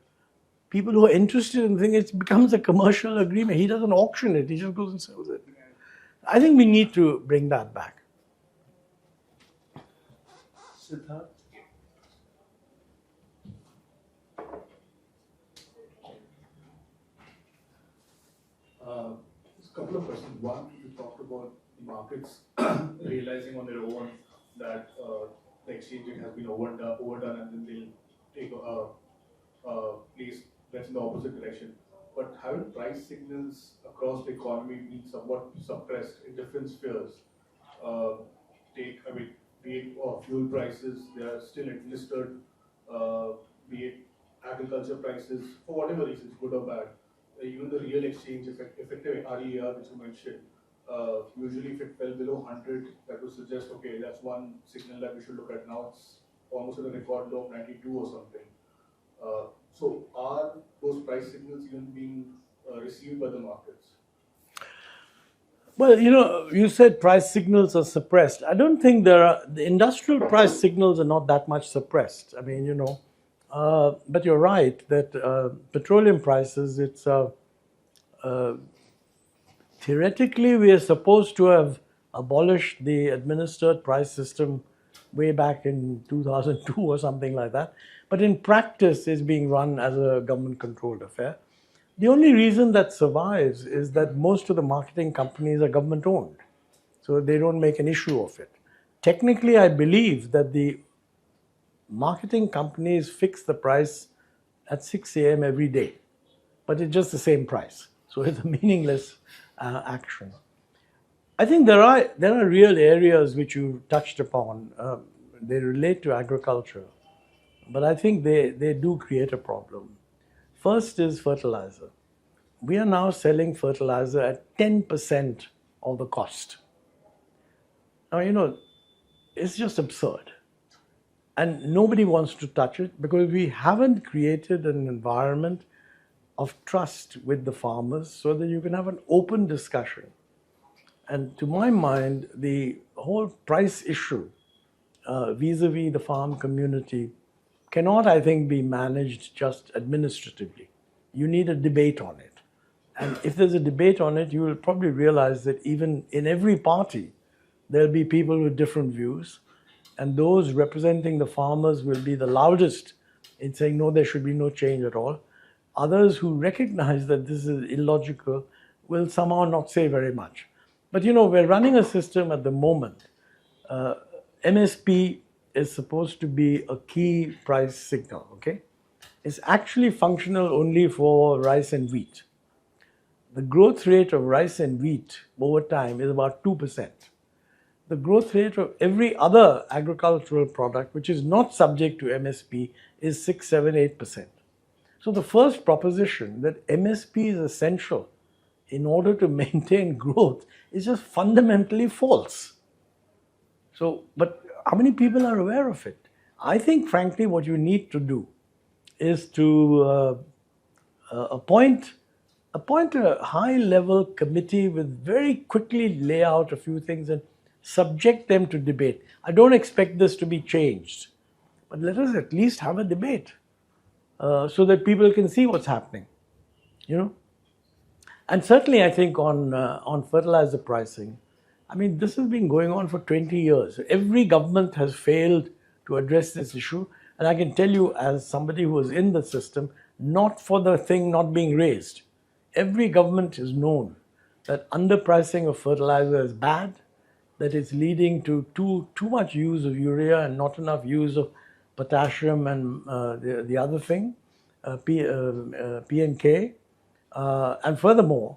people who are interested in things, it becomes a commercial agreement. He doesn't auction it, he just goes and sells it. I think we need to bring that back. Siddharth? Just a couple of questions. One, you talked about the markets realizing on their own that the exchanging has been overdone, and then they'll take a place that's in the opposite direction. But haven't price signals across the economy been somewhat suppressed in different spheres? Be it fuel prices, they are still administered, be it agriculture prices, for whatever reasons, good or bad. Even the real exchange, effective RER, which you mentioned, usually if it fell below 100, that would suggest, okay, that's one signal that we should look at. Now it's almost at a record low of 92 or something. So are those price signals even being received by the markets? Well, you said price signals are suppressed. I don't think the industrial price signals are not that much suppressed. I mean, but you're right that petroleum prices, theoretically, we are supposed to have abolished the administered price system way back in 2002 or something like that. But in practice, it's being run as a government controlled affair. The only reason that survives is that most of the marketing companies are government owned. So they don't make an issue of it. Technically, I believe that the marketing companies fix the price at 6 a.m. every day, but it's just the same price. So it's a meaningless action. I think there are real areas which you touched upon. They relate to agriculture, but I think they do create a problem. First is fertilizer. We are now selling fertilizer at 10% of the cost. Now, it's just absurd. And nobody wants to touch it because we haven't created an environment of trust with the farmers so that you can have an open discussion. And to my mind, the whole price issue vis-a-vis the farm community cannot, I think, be managed just administratively. You need a debate on it. And if there's a debate on it, you will probably realize that even in every party, there'll be people with different views. And those representing the farmers will be the loudest in saying, no, there should be no change at all. Others who recognize that this is illogical will somehow not say very much. But we're running a system at the moment. MSP is supposed to be a key price signal, okay? It's actually functional only for rice and wheat. The growth rate of rice and wheat over time is about 2%. The growth rate of every other agricultural product, which is not subject to MSP, is 6, 7, 8%. So the first proposition that MSP is essential in order to maintain growth is just fundamentally false. So, but how many people are aware of it? I think, frankly, what you need to do is to appoint a high-level committee with very quickly lay out a few things and subject them to debate. I don't expect this to be changed, but let us at least have a debate so that people can see what's happening, And certainly, I think on fertilizer pricing, I mean, this has been going on for 20 years. Every government has failed to address this issue. And I can tell you, as somebody who was in the system, not for the thing not being raised. Every government has known that underpricing of fertilizer is bad, that it's leading to too much use of urea and not enough use of potassium and the other thing, P and K. And furthermore,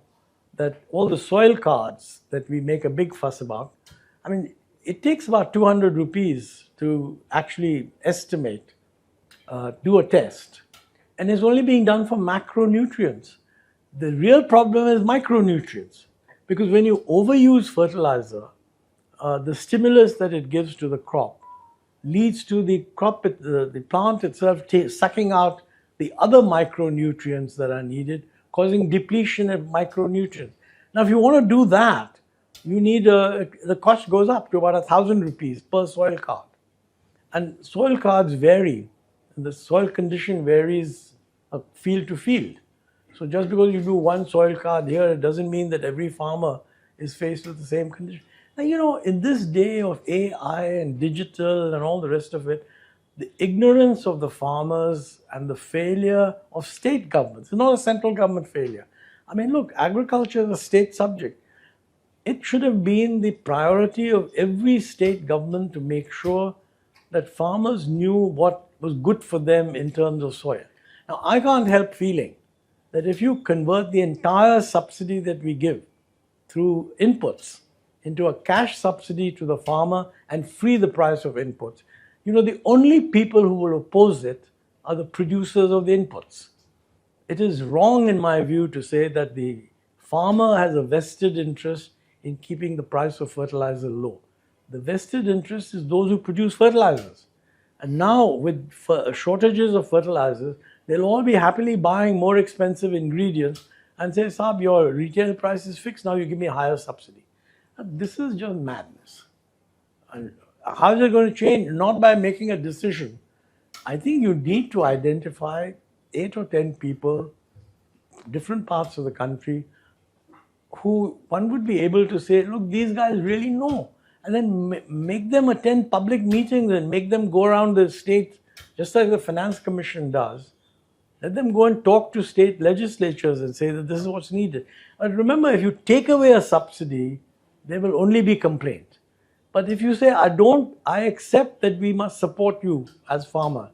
that all the soil cards that we make a big fuss about, I mean, it takes about 200 rupees to actually estimate, do a test. And it's only being done for macronutrients. The real problem is micronutrients. Because when you overuse fertilizer, the stimulus that it gives to the crop leads to the plant itself sucking out the other micronutrients that are needed, causing depletion of micronutrients. Now, if you want to do that, you need the cost goes up to about 1,000 rupees per soil card. And soil cards vary. And the soil condition varies field to field. So just because you do one soil card here, it doesn't mean that every farmer is faced with the same condition. Now, in this day of AI and digital and all the rest of it, the ignorance of the farmers and the failure of state governments, it's not a central government failure. I mean, look, agriculture is a state subject. It should have been the priority of every state government to make sure that farmers knew what was good for them in terms of soil. Now, I can't help feeling that if you convert the entire subsidy that we give through inputs into a cash subsidy to the farmer and free the price of inputs, the only people who will oppose it are the producers of the inputs. It is wrong, in my view, to say that the farmer has a vested interest in keeping the price of fertilizer low. The vested interest is those who produce fertilizers. And now, with shortages of fertilizers, they'll all be happily buying more expensive ingredients and say, Saab, your retail price is fixed, now you give me a higher subsidy. This is just madness. And how is it going to change? Not by making a decision. I think you need to identify 8 or 10 people, different parts of the country, who one would be able to say, look, these guys really know. And then make them attend public meetings and make them go around the state, just like the Finance Commission does. Let them go and talk to state legislatures and say that this is what's needed. But remember, if you take away a subsidy, there will only be complaint. But if you say, I accept that we must support you as farmer,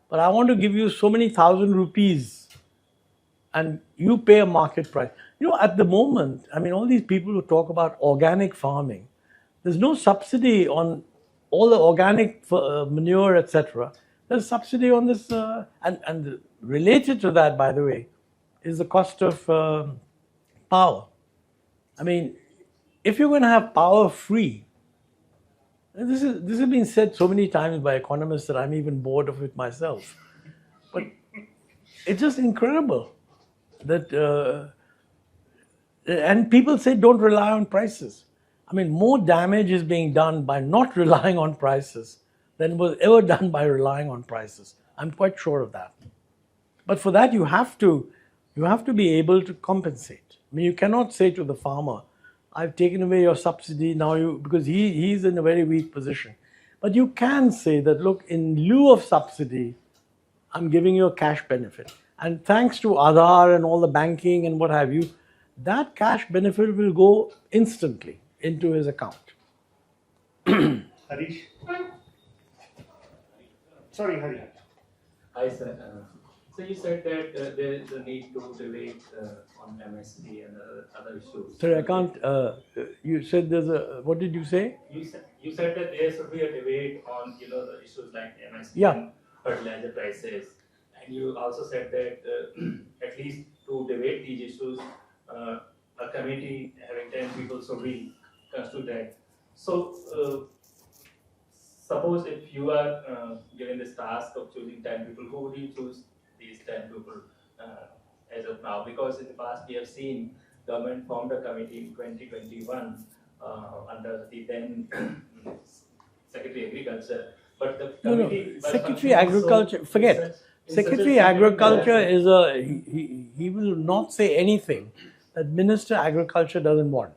but I want to give you so many thousand rupees and you pay a market price. At the moment, all these people who talk about organic farming, there's no subsidy on all the organic manure, etc. There's subsidy on this, and related to that, by the way, is the cost of power. If you're going to have power free, and this has been said so many times by economists that I'm even bored of it myself. But it's just incredible that, and people say don't rely on prices. More damage is being done by not relying on prices than was ever done by relying on prices. I'm quite sure of that. But for that, you have to be able to compensate. You cannot say to the farmer, I've taken away your subsidy now, because he's in a very weak position. But you can say that, look, in lieu of subsidy, I'm giving you a cash benefit. And thanks to Aadhaar and all the banking and what have you, that cash benefit will go instantly into his account. Harish? Sorry, Harish. Hi, sir. So you said that there is a need to debate on MSP and other issues. Sorry, I can't. You said there's a. What did you say? You said that there should be a debate on the issues like MSP Yeah. and fertilizer prices, and you also said that at least to debate these issues, a committee having 10 people should be constituted. So suppose if you are given this task of choosing 10 people, who would you choose these 10 people as of now? Because in the past we have seen government formed a committee in 2021 under the then Secretary Agriculture. But the committee Secretary Agriculture, forget. Secretary Agriculture is he will not say anything that Minister Agriculture doesn't want.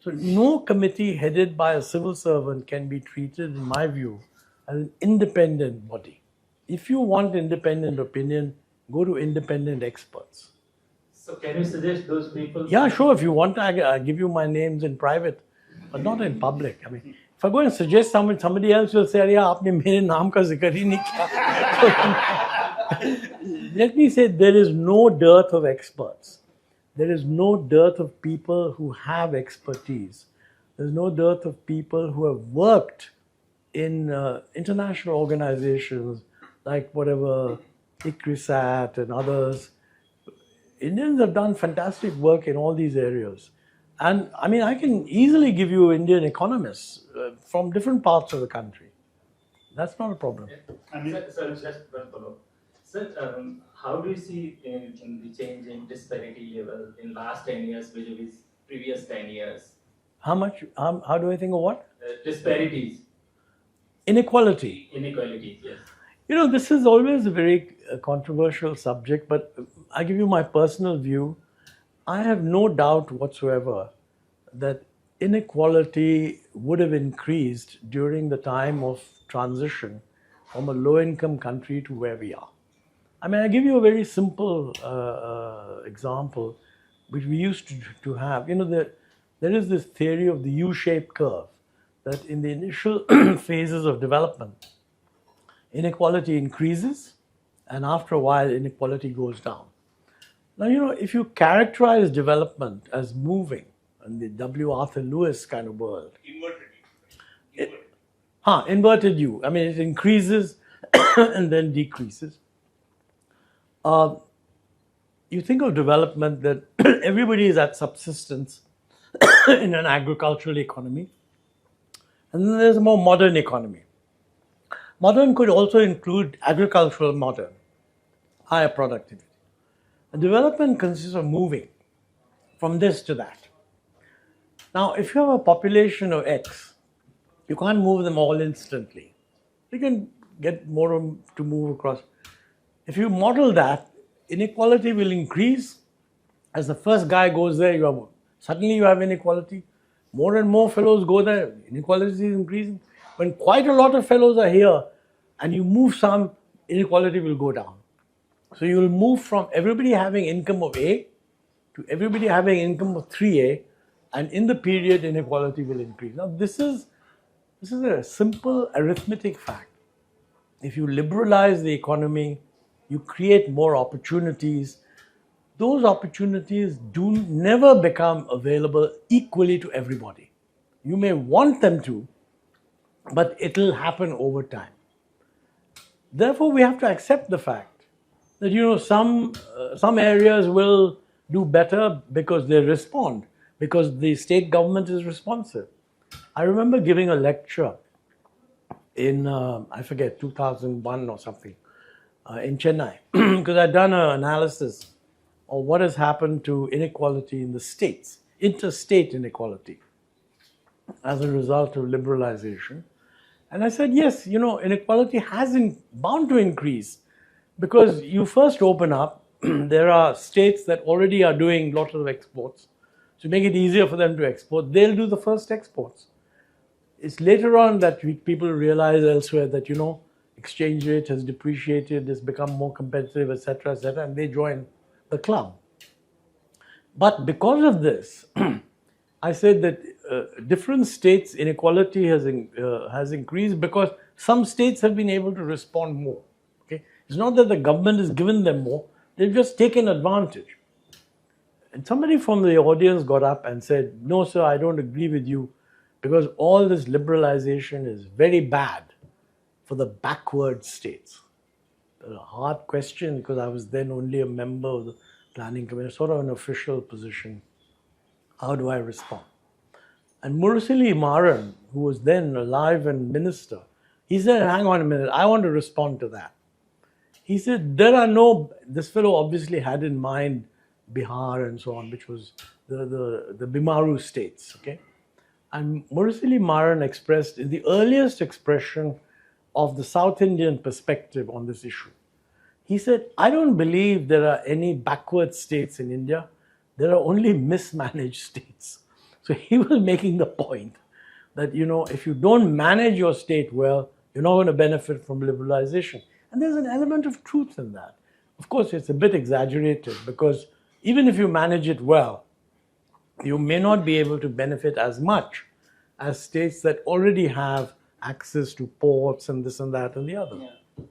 So no committee headed by a civil servant can be treated, in my view, as an independent body. If you want independent opinion, go to independent experts. So can you suggest those people? Yeah, sure. If you want, I'll give you my names in private, but not in public. If I go and suggest somebody else will say, "Yeah, आपने मेरे नाम का जिक्र ही नहीं किया." Let me say, there is no dearth of experts. There is no dearth of people who have expertise. There's no dearth of people who have worked in international organizations like whatever ICRISAT and others. Indians have done fantastic work in all these areas. And I can easily give you Indian economists from different parts of the country. That's not a problem. Sir, just one follow-up. Sir, how do you see in the change in disparity level in last 10 years vis-a-vis previous 10 years? How do I think of what? Disparities. Inequality. Inequalities, yes. This is always a very controversial subject, but I give you my personal view. I have no doubt whatsoever that inequality would have increased during the time of transition from a low-income country to where we are. I give you a very simple example, which we used to have. There is this theory of the U-shaped curve, that in the initial phases of development, inequality increases, and after a while, inequality goes down. Now, if you characterize development as moving, in the W. Arthur Lewis kind of world, inverted U. It increases and then decreases. You think of development that everybody is at subsistence in an agricultural economy, and then there's a more modern economy. Modern could also include agricultural modern, higher productivity. And development consists of moving from this to that. Now, if you have a population of X, you can't move them all instantly. You can get more to move across. If you model that, inequality will increase. As the first guy goes there, suddenly you have inequality. More and more fellows go there, inequality is increasing. When quite a lot of fellows are here and you move some, inequality will go down. So you will move from everybody having income of A to everybody having income of 3A, and in the period, inequality will increase. Now, this is a simple arithmetic fact. If you liberalize the economy, you create more opportunities. Those opportunities do never become available equally to everybody. You may want them to, but it'll happen over time. Therefore, we have to accept the fact that some areas will do better because they respond, because the state government is responsive. I remember giving a lecture in, I forget, 2001 or something, in Chennai, because I'd done an analysis of what has happened to inequality in the states, interstate inequality, as a result of liberalization. And I said, yes, inequality has bound to increase because you first open up, there are states that already are doing lots of exports. To make it easier for them to export, they'll do the first exports. It's later on that people realize elsewhere that, exchange rate has depreciated, it's become more competitive, etc., and they join the club. But because of this, I said that different states' inequality has increased because some states have been able to respond more. Okay? It's not that the government has given them more, they've just taken advantage. And somebody from the audience got up and said, no, sir, I don't agree with you because all this liberalization is very bad for the backward states. A hard question because I was then only a member of the planning committee, sort of an official position. How do I respond? And Murasili Maran, who was then alive and minister, he said, hang on a minute, I want to respond to that. He said, this fellow obviously had in mind Bihar and so on, which was the Bimaru states, okay? And Murasili Maran expressed the earliest expression of the South Indian perspective on this issue. He said, I don't believe there are any backward states in India. There are only mismanaged states. So he was making the point that, if you don't manage your state well, you're not going to benefit from liberalization. And there's an element of truth in that. Of course, it's a bit exaggerated because even if you manage it well, you may not be able to benefit as much as states that already have access to ports and this and that and the other. Yeah.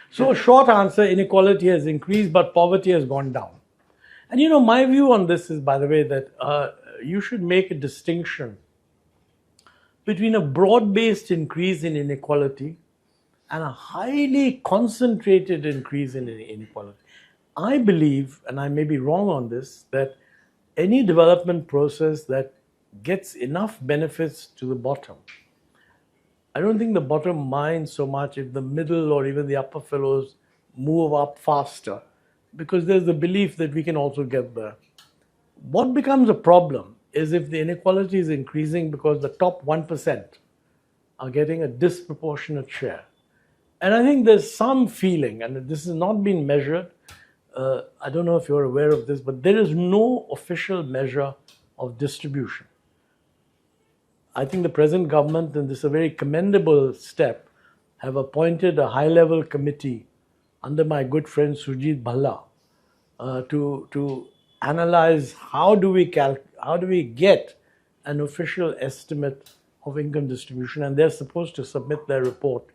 So, short answer, inequality has increased, but poverty has gone down. And my view on this is, by the way, that you should make a distinction between a broad-based increase in inequality and a highly concentrated increase in inequality. I believe, and I may be wrong on this, that any development process that gets enough benefits to the bottom, I don't think the bottom minds so much if the middle or even the upper fellows move up faster, because there's the belief that we can also get there. What becomes a problem is if the inequality is increasing because the top 1% are getting a disproportionate share. And I think there's some feeling, and this has not been measured, I don't know if you're aware of this, but there is no official measure of distribution. I think the present government, and this is a very commendable step, have appointed a high-level committee under my good friend Sujit Bhalla to analyze how do we get an official estimate of income distribution, and they're supposed to submit their report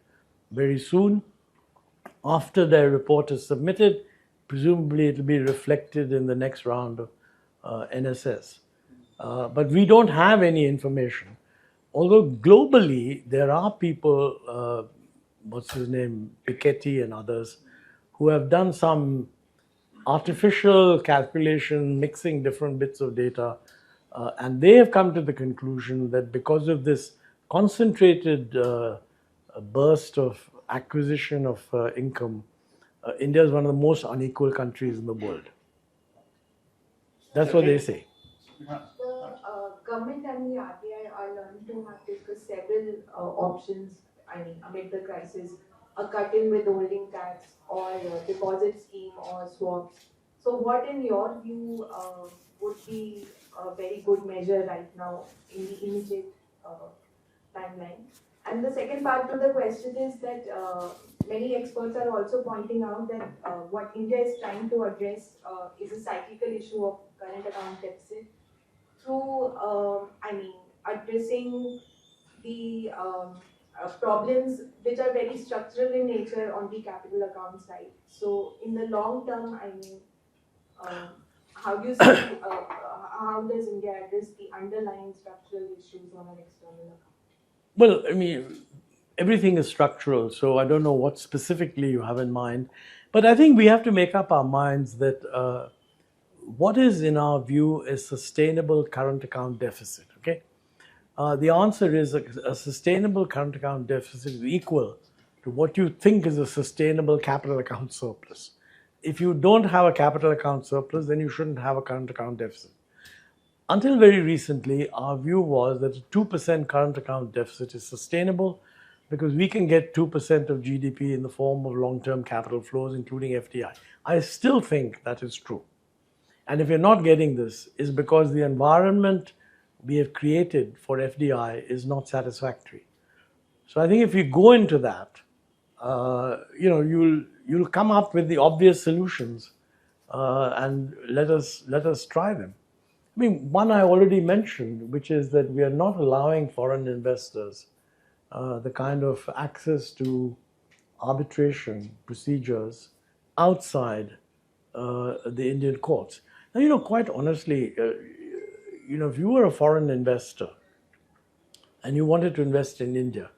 very soon. After their report is submitted, presumably it will be reflected in the next round of NSS. But we don't have any information. Although globally, there are people, Piketty and others, who have done some artificial calculation, mixing different bits of data, and they have come to the conclusion that because of this concentrated burst of acquisition of income, India is one of the most unequal countries in the world. That's what they say. The government and the RBI are learning to have discussed several options, I mean, amid the crisis, a cut in withholding tax or deposit scheme or swaps. So what in your view would be a very good measure right now in the immediate timeline? And the second part to the question is that many experts are also pointing out that what India is trying to address is a cyclical issue of current account deficit through, I mean, addressing the problems which are very structural in nature on the capital account side. So, in the long term, I mean, how do you see, how does India address the underlying structural issues on an external account? Well, I mean, everything is structural, so I don't know what specifically you have in mind. But I think we have to make up our minds that what is, in our view, a sustainable current account deficit, okay? The answer is a sustainable current account deficit is equal to what you think is a sustainable capital account surplus. If you don't have a capital account surplus, then you shouldn't have a current account deficit. Until very recently, our view was that a 2% current account deficit is sustainable because we can get 2% of GDP in the form of long-term capital flows, including FDI. I still think that is true. And if you're not getting this, it's because the environment we have created for FDI is not satisfactory. So I think if we go into that, you'll come up with the obvious solutions, and let us try them. I mean, one I already mentioned, which is that we are not allowing foreign investors the kind of access to arbitration procedures outside the Indian courts. Now, quite honestly, if you were a foreign investor and you wanted to invest in India,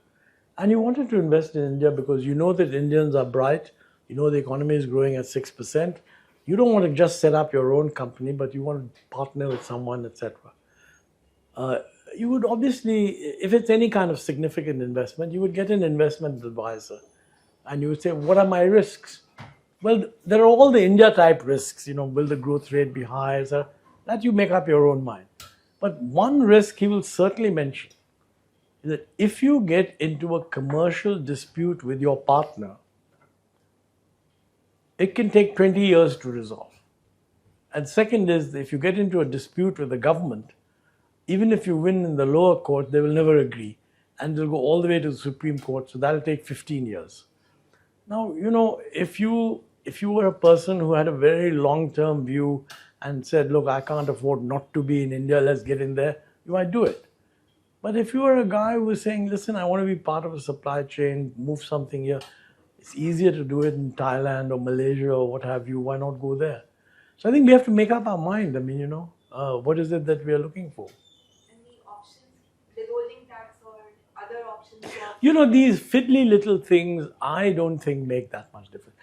and you wanted to invest in India because you know that Indians are bright, you know the economy is growing at 6%, you don't want to just set up your own company, but you want to partner with someone, etc. You would obviously, if it's any kind of significant investment, you would get an investment advisor. And you would say, what are my risks? Well, there are all the India-type risks. Will the growth rate be high? Etc. That you make up your own mind. But one risk he will certainly mention is that if you get into a commercial dispute with your partner, it can take 20 years to resolve. And second is, if you get into a dispute with the government, even if you win in the lower court, they will never agree. And they'll go all the way to the Supreme Court, so that'll take 15 years. Now, if you were a person who had a very long-term view and said, look, I can't afford not to be in India, let's get in there, you might do it. But if you were a guy who was saying, listen, I want to be part of a supply chain, move something here, it's easier to do it in Thailand or Malaysia or what have you, why not go there? So I think we have to make up our mind. I mean, what is it that we are looking for? And the options, withholding tax or other options? These fiddly little things, I don't think make that much difference.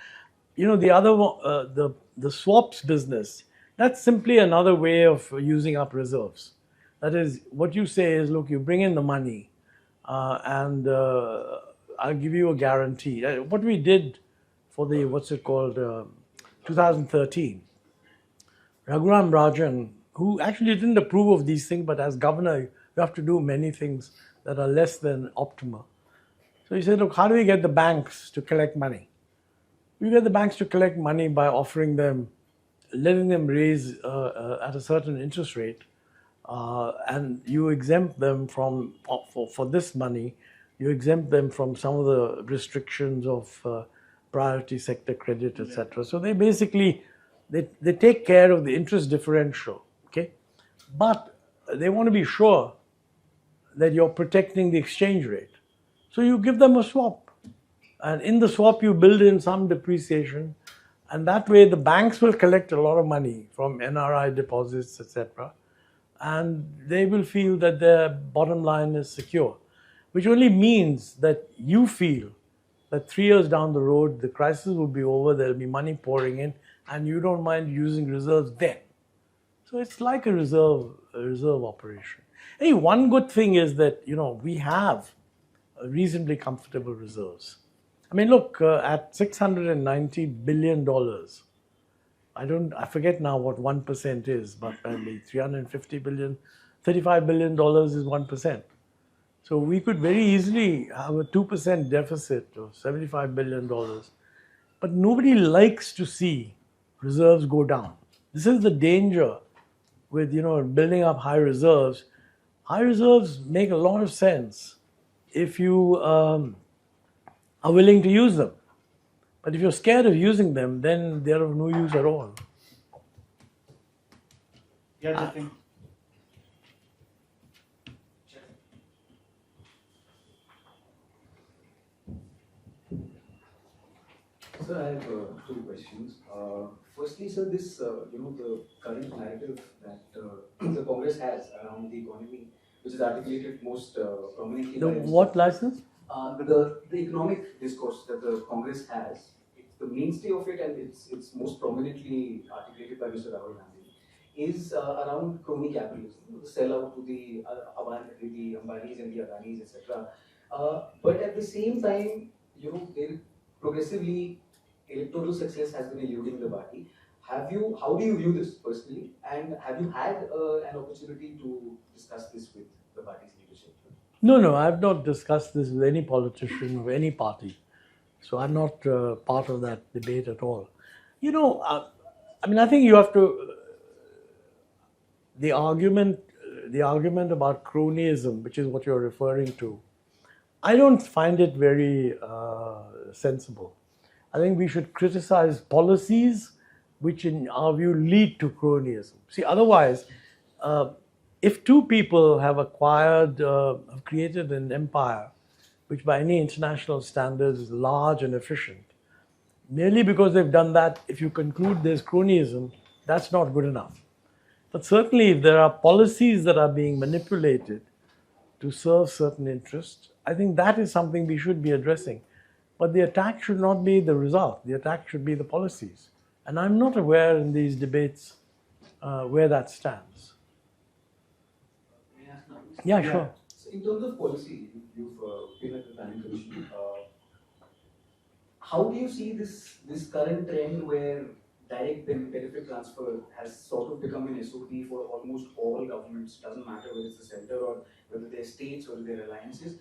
The other one, the swaps business, that's simply another way of using up reserves. That is, what you say is, look, you bring in the money and I'll give you a guarantee. What we did for the, 2013, Raghuram Rajan, who actually didn't approve of these things, but as governor, you have to do many things that are less than optimal. So he said, look, how do we get the banks to collect money? We get the banks to collect money by offering them, letting them raise at a certain interest rate, and you exempt them from, for this money, you exempt them from some of the restrictions of priority sector credit, etc. So they basically, they take care of the interest differential, okay? But they want to be sure that you're protecting the exchange rate. So you give them a swap. And in the swap, you build in some depreciation. And that way, the banks will collect a lot of money from NRI deposits, etc. And they will feel that their bottom line is secure, which only means that you feel that 3 years down the road, the crisis will be over, there'll be money pouring in, and you don't mind using reserves then. So it's like a reserve operation. Hey, one good thing is that, we have reasonably comfortable reserves. I mean, look, at $690 billion, I forget now what 1% is, but maybe 350 billion $35 billion is 1%. So we could very easily have a 2% deficit of $75 billion. But nobody likes to see reserves go down. This is the danger with building up high reserves. High reserves make a lot of sense if you are willing to use them. But if you're scared of using them, then they're of no use at all. Yeah, the thing. Sir, I have two questions. Firstly, sir, this the current narrative that the Congress has around the economy, which is articulated most prominently. The by what license? The economic discourse that the Congress has, it's the mainstay of it, and it's most prominently articulated by Mr. Rahul Gandhi, is around crony capitalism, the sellout to the Ambanis and the Adanis, etc. But at the same time, progressively electoral success has been eluding the party. How do you view this personally, and have you had an opportunity to discuss this with the party's leadership? No, I've not discussed this with any politician of any party. So I'm not part of that debate at all. I think you have to. The argument about cronyism, which is what you're referring to, I don't find it very sensible. I think we should criticize policies which, in our view, lead to cronyism. See, otherwise, if two people have created an empire which by any international standards is large and efficient, merely because they've done that, if you conclude there's cronyism, that's not good enough. But certainly if there are policies that are being manipulated to serve certain interests, I think that is something we should be addressing. But the attack should not be the result. The attack should be the policies. And I'm not aware in these debates where that stands. May I ask now? Yeah, sure. So in terms of policy, you've been at the planning commission. How do you see this current trend where direct benefit transfer has sort of become an SOP for almost all governments? Doesn't matter whether it's the center or whether they're states or they're alliances.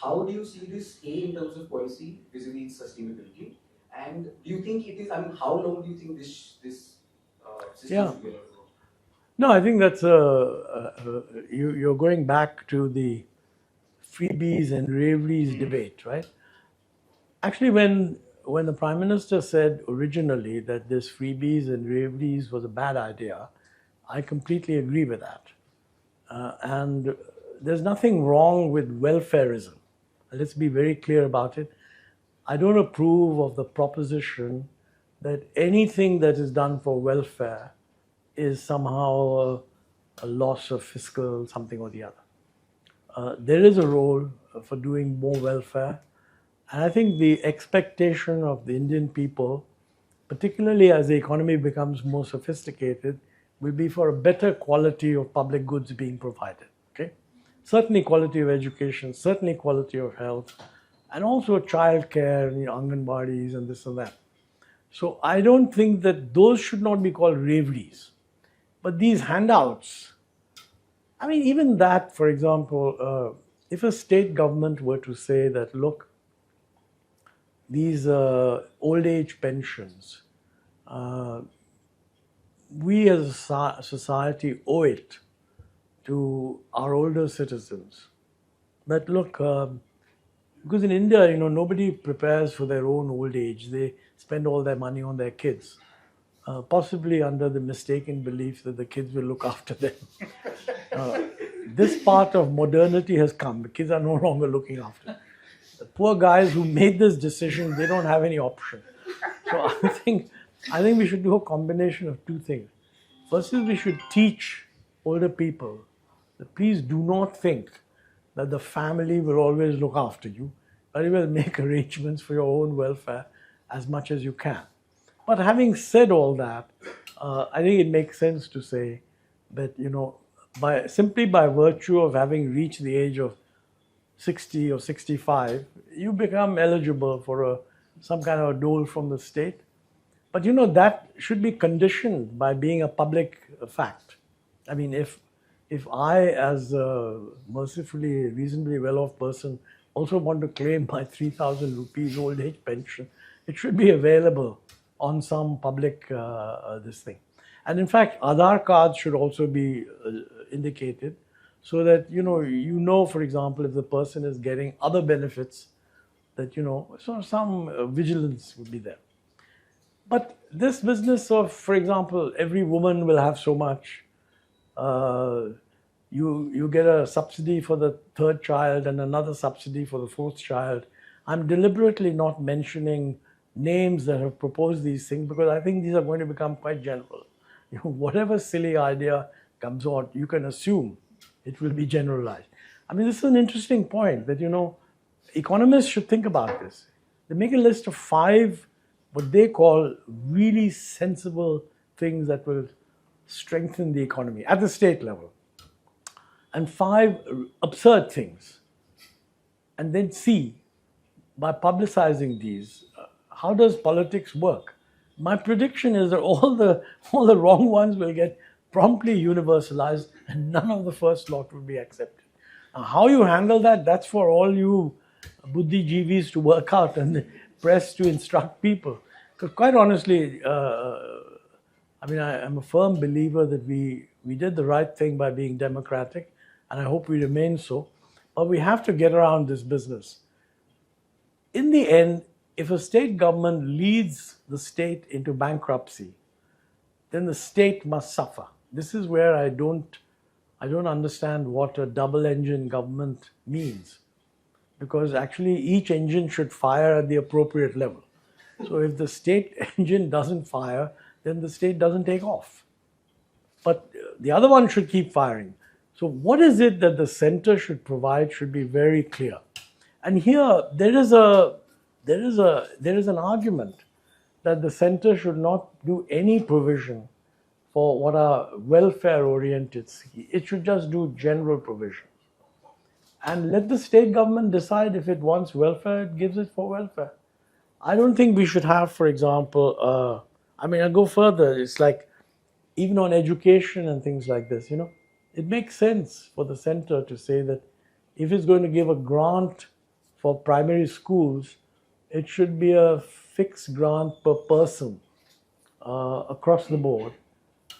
How do you see this in terms of policy vis-a-vis sustainability? And do you think it is? How long do you think this system should be? No, I think that's you're going back to the freebies and raveries debate, right? Actually, when the Prime Minister said originally that this freebies and raveries was a bad idea, I completely agree with that. And there's nothing wrong with welfareism. Let's be very clear about it. I don't approve of the proposition that anything that is done for welfare is somehow a loss of fiscal something or the other. There is a role for doing more welfare. And I think the expectation of the Indian people, particularly as the economy becomes more sophisticated, will be for a better quality of public goods being provided. Okay? Certainly quality of education, certainly quality of health, and also child care, Anganwadis and this and that. So I don't think that those should not be called raveries. But these handouts, even that, for example, if a state government were to say that, look, these old age pensions, we as a society owe it to our older citizens. But look, because in India, nobody prepares for their own old age. They spend all their money on their kids, possibly under the mistaken belief that the kids will look after them. This part of modernity has come. The kids are no longer looking after them. The poor guys who made this decision, they don't have any option. So I think we should do a combination of two things. First is we should teach older people that please do not think that the family will always look after you. Very well make arrangements for your own welfare as much as you can. But having said all that, I think it makes sense to say that, simply by virtue of having reached the age of 60 or 65, you become eligible for some kind of a dole from the state. But that should be conditioned by being a public fact. If if I, as a mercifully, reasonably well-off person, also want to claim my 3,000 rupees old age pension, it should be available on some public this thing. And in fact, Aadhaar cards should also be indicated so that, for example, if the person is getting other benefits, that, so some vigilance would be there. But this business of, for example, every woman will have so much, you get a subsidy for the third child and another subsidy for the fourth child. I'm deliberately not mentioning names that have proposed these things because I think these are going to become quite general. Whatever silly idea comes out, you can assume it will be generalized. I mean, this is an interesting point that, economists should think about this. They make a list of 5 what they call really sensible things that will strengthen the economy at the state level, and 5 absurd things. And then see, by publicizing these, how does politics work? My prediction is that all the wrong ones will get promptly universalized and none of the first lot will be accepted. Now, how you handle that, that's for all you buddhijeevis to work out and the press to instruct people. Because quite honestly, I'm a firm believer that we did the right thing by being democratic, and I hope we remain so. But we have to get around this business. In the end, if a state government leads the state into bankruptcy, then the state must suffer. This is where I don't understand what a double-engine government means, because actually each engine should fire at the appropriate level. So if the state engine doesn't fire, then the state doesn't take off. But the other one should keep firing. So what is it that the center should provide should be very clear. And here there is an argument that the center should not do any provision for what are welfare-oriented schemes. It should just do general provision. And let the state government decide if it wants welfare, it gives it for welfare. I don't think we should have, for example, I'll go further. It's like, even on education and things like this, it makes sense for the center to say that if it's going to give a grant for primary schools, it should be a fixed grant per person across the board.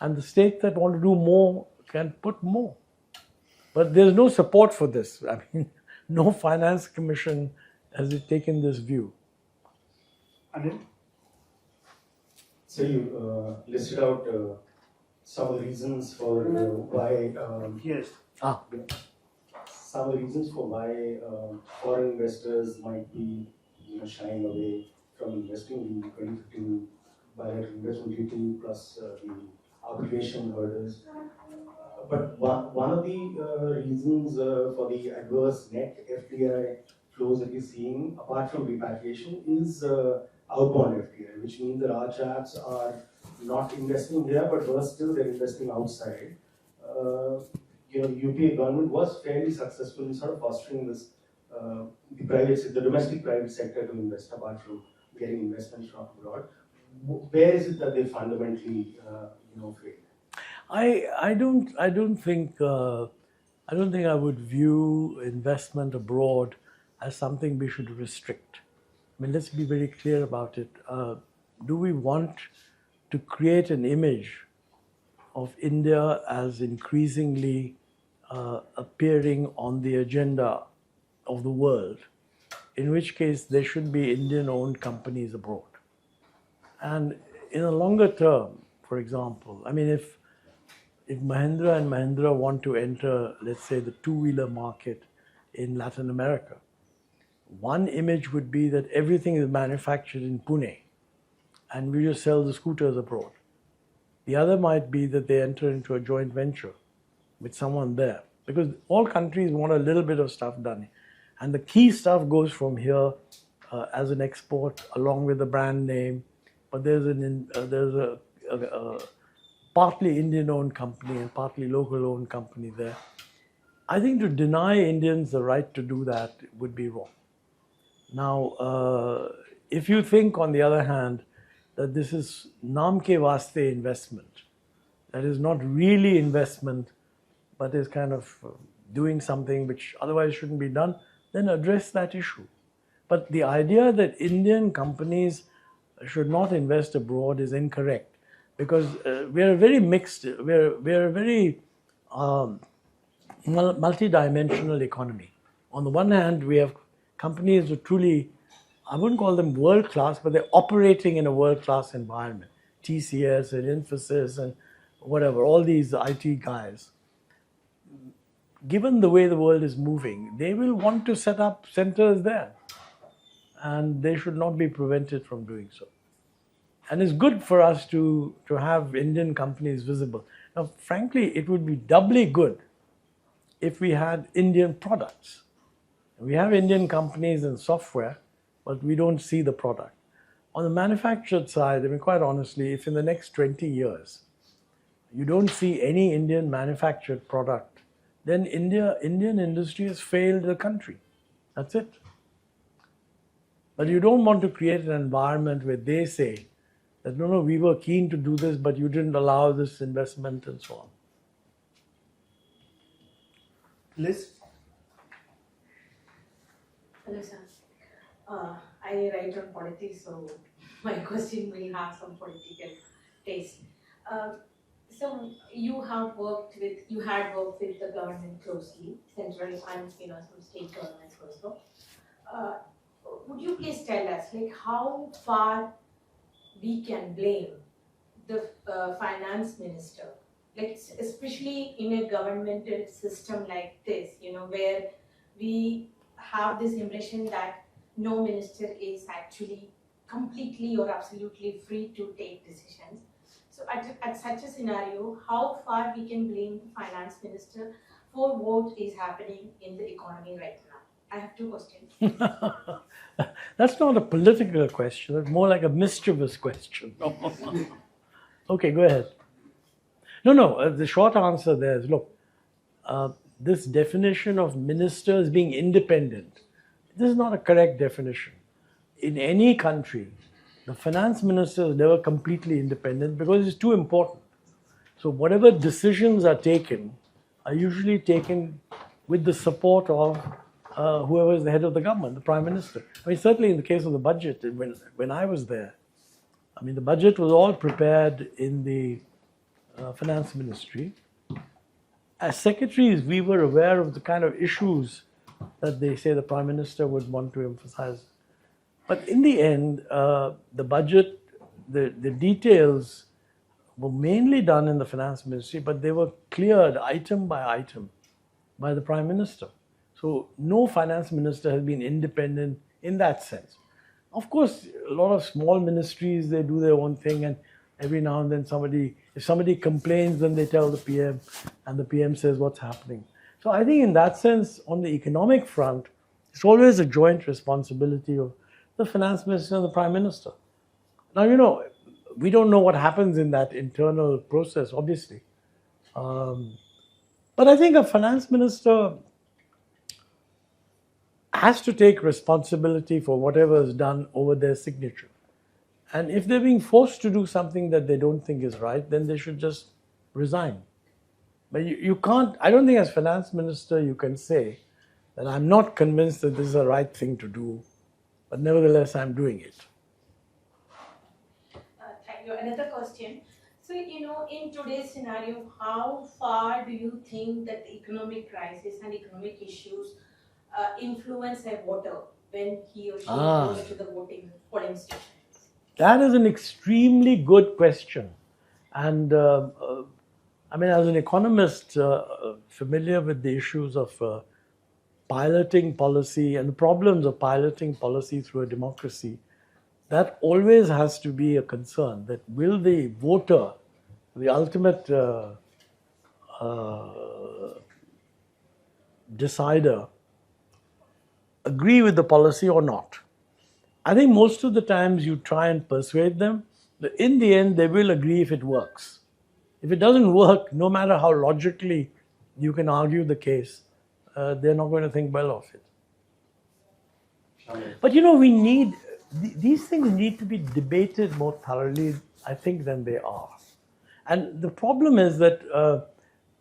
And the states that want to do more can put more. But there's no support for this. No finance commission has taken this view. Anil? So you listed out some of the reasons for why. Yes. Some of the reasons for why foreign investors might be, shying away from investing. The 2015 bilateral investment treaty plus the arbitration hurdles. But one of the reasons for the adverse net FDI flows that we're seeing, apart from repatriation, is outbound FDI, which means that our chaps are not investing here, but worse still, they're investing outside. UPA government was fairly successful in sort of fostering this, the domestic private sector to invest, apart from getting investments from abroad. Where is it that they fundamentally, fail? I don't think I would view investment abroad as something we should restrict. Let's be very clear about it. Do we want to create an image of India as increasingly appearing on the agenda of the world, in which case there should be Indian-owned companies abroad? And in a longer term, for example, if Mahindra and Mahindra want to enter, let's say, the two-wheeler market in Latin America, one image would be that everything is manufactured in Pune and we just sell the scooters abroad. The other might be that they enter into a joint venture with someone there, because all countries want a little bit of stuff done. And the key stuff goes from here as an export along with the brand name. But there's a partly Indian-owned company and partly local-owned company there. I think to deny Indians the right to do that would be wrong. Now, if you think, on the other hand, that this is naam ke vaste investment, that is not really investment, but is kind of doing something which otherwise shouldn't be done, then address that issue. But the idea that Indian companies should not invest abroad is incorrect, because we are a very mixed, we're a very multi-dimensional economy. On the one hand, we have companies who truly, I wouldn't call them world-class, but they're operating in a world-class environment. TCS and Infosys and whatever, all these IT guys. Given the way the world is moving, they will want to set up centers there. And they should not be prevented from doing so. And it's good for us to have Indian companies visible. Now, frankly, it would be doubly good if we had Indian products. We have Indian companies in software, but we don't see the product. On the manufactured side, I mean, quite honestly, if in the next 20 years you don't see any Indian manufactured product, then Indian industry has failed the country. That's it. But you don't want to create an environment where they say that, no, we were keen to do this, but you didn't allow this investment and so on. Liz? Hello, sir. I write on politics, so my question will have some political taste. So you had worked with the government closely, central and some state governments also. Would you please tell us, like, how far we can blame the finance minister, like especially in a governmental system like this, where we have this impression that no minister is actually completely or absolutely free to take decisions. So at such a scenario, how far we can blame the finance minister for what is happening in the economy right now? I have two questions. That's not a political question. It's more like a mischievous question. Okay, go ahead. No. The short answer there is, look, this definition of ministers being independent, this is not a correct definition. In any country, the finance minister is never completely independent because it's too important. So whatever decisions are taken are usually taken with the support of whoever is the head of the government, the prime minister. I mean, certainly in the case of the budget, when I was there, I mean, the budget was all prepared in the finance ministry. As secretaries, we were aware of the kind of issues that they say the prime minister would want to emphasize. But in the end, the budget, the details were mainly done in the finance ministry, but they were cleared item by item by the prime minister. So no finance minister has been independent in that sense. Of course, a lot of small ministries, they do their own thing, and every now and then if somebody complains, then they tell the PM, and the PM says what's happening. So I think in that sense, on the economic front, it's always a joint responsibility of the finance minister and the prime minister. Now, we don't know what happens in that internal process, obviously. But I think a finance minister has to take responsibility for whatever is done over their signature. And if they're being forced to do something that they don't think is right, then they should just resign. But you can't, I don't think as finance minister you can say that I'm not convinced that this is the right thing to do, but nevertheless I'm doing it. Thank you. Another question. So, in today's scenario, how far do you think that the economic crisis and economic issues influence a voter when he or she goes to the polling station? That is an extremely good question. And I mean, as an economist familiar with the issues of piloting policy and the problems of piloting policy through a democracy, that always has to be a concern, that will the voter, the ultimate decider, agree with the policy or not. I think most of the times you try and persuade them, but in the end they will agree if it works. If it doesn't work, no matter how logically you can argue the case, they're not going to think well of it. But these things need to be debated more thoroughly, I think, than they are. And the problem is that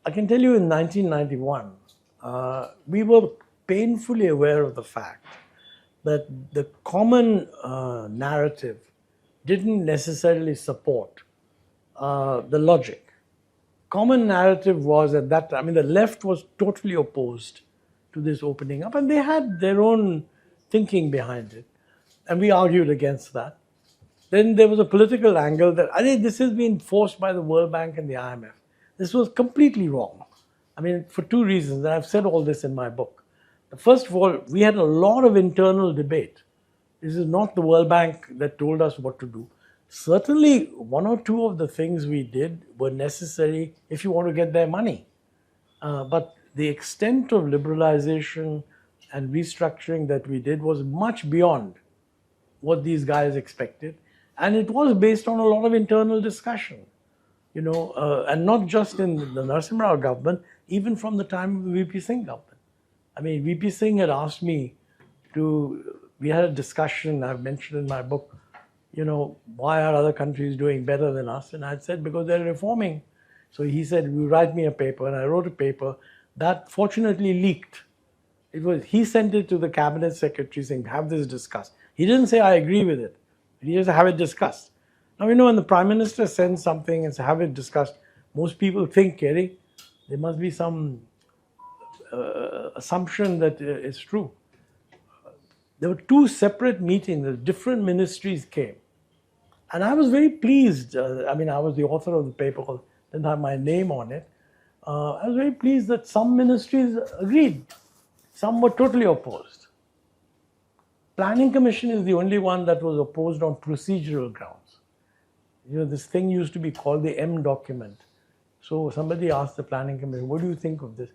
I can tell you in 1991, we were painfully aware of the fact that the common narrative didn't necessarily support the logic. Common narrative was at that time, I mean, the left was totally opposed to this opening up, and they had their own thinking behind it, and we argued against that. Then there was a political angle that I think this has been forced by the World Bank and the IMF. This was completely wrong. I mean, for two reasons, and I've said all this in my book. First of all, we had a lot of internal debate. This is not the World Bank that told us what to do. Certainly, one or two of the things we did were necessary if you want to get their money. But the extent of liberalization and restructuring that we did was much beyond what these guys expected. And it was based on a lot of internal discussion, and not just in the Narasimha Rao government, even from the time of the VP Singh government. I mean, VP Singh had asked me we had a discussion, I've mentioned in my book, why are other countries doing better than us? And I said, because they're reforming. So he said, you write me a paper, and I wrote a paper that fortunately leaked. He sent it to the cabinet secretary saying, have this discussed. He didn't say, I agree with it. He just have it discussed. Now, when the Prime Minister sends something and says, have it discussed, most people think, Kerry, there must be some assumption that it's true. There were two separate meetings, different ministries came. And I was very pleased. I was the author of the paper, didn't have my name on it. I was very pleased that some ministries agreed. Some were totally opposed. Planning Commission is the only one that was opposed on procedural grounds. This thing used to be called the M document. So somebody asked the Planning Commission, what do you think of this?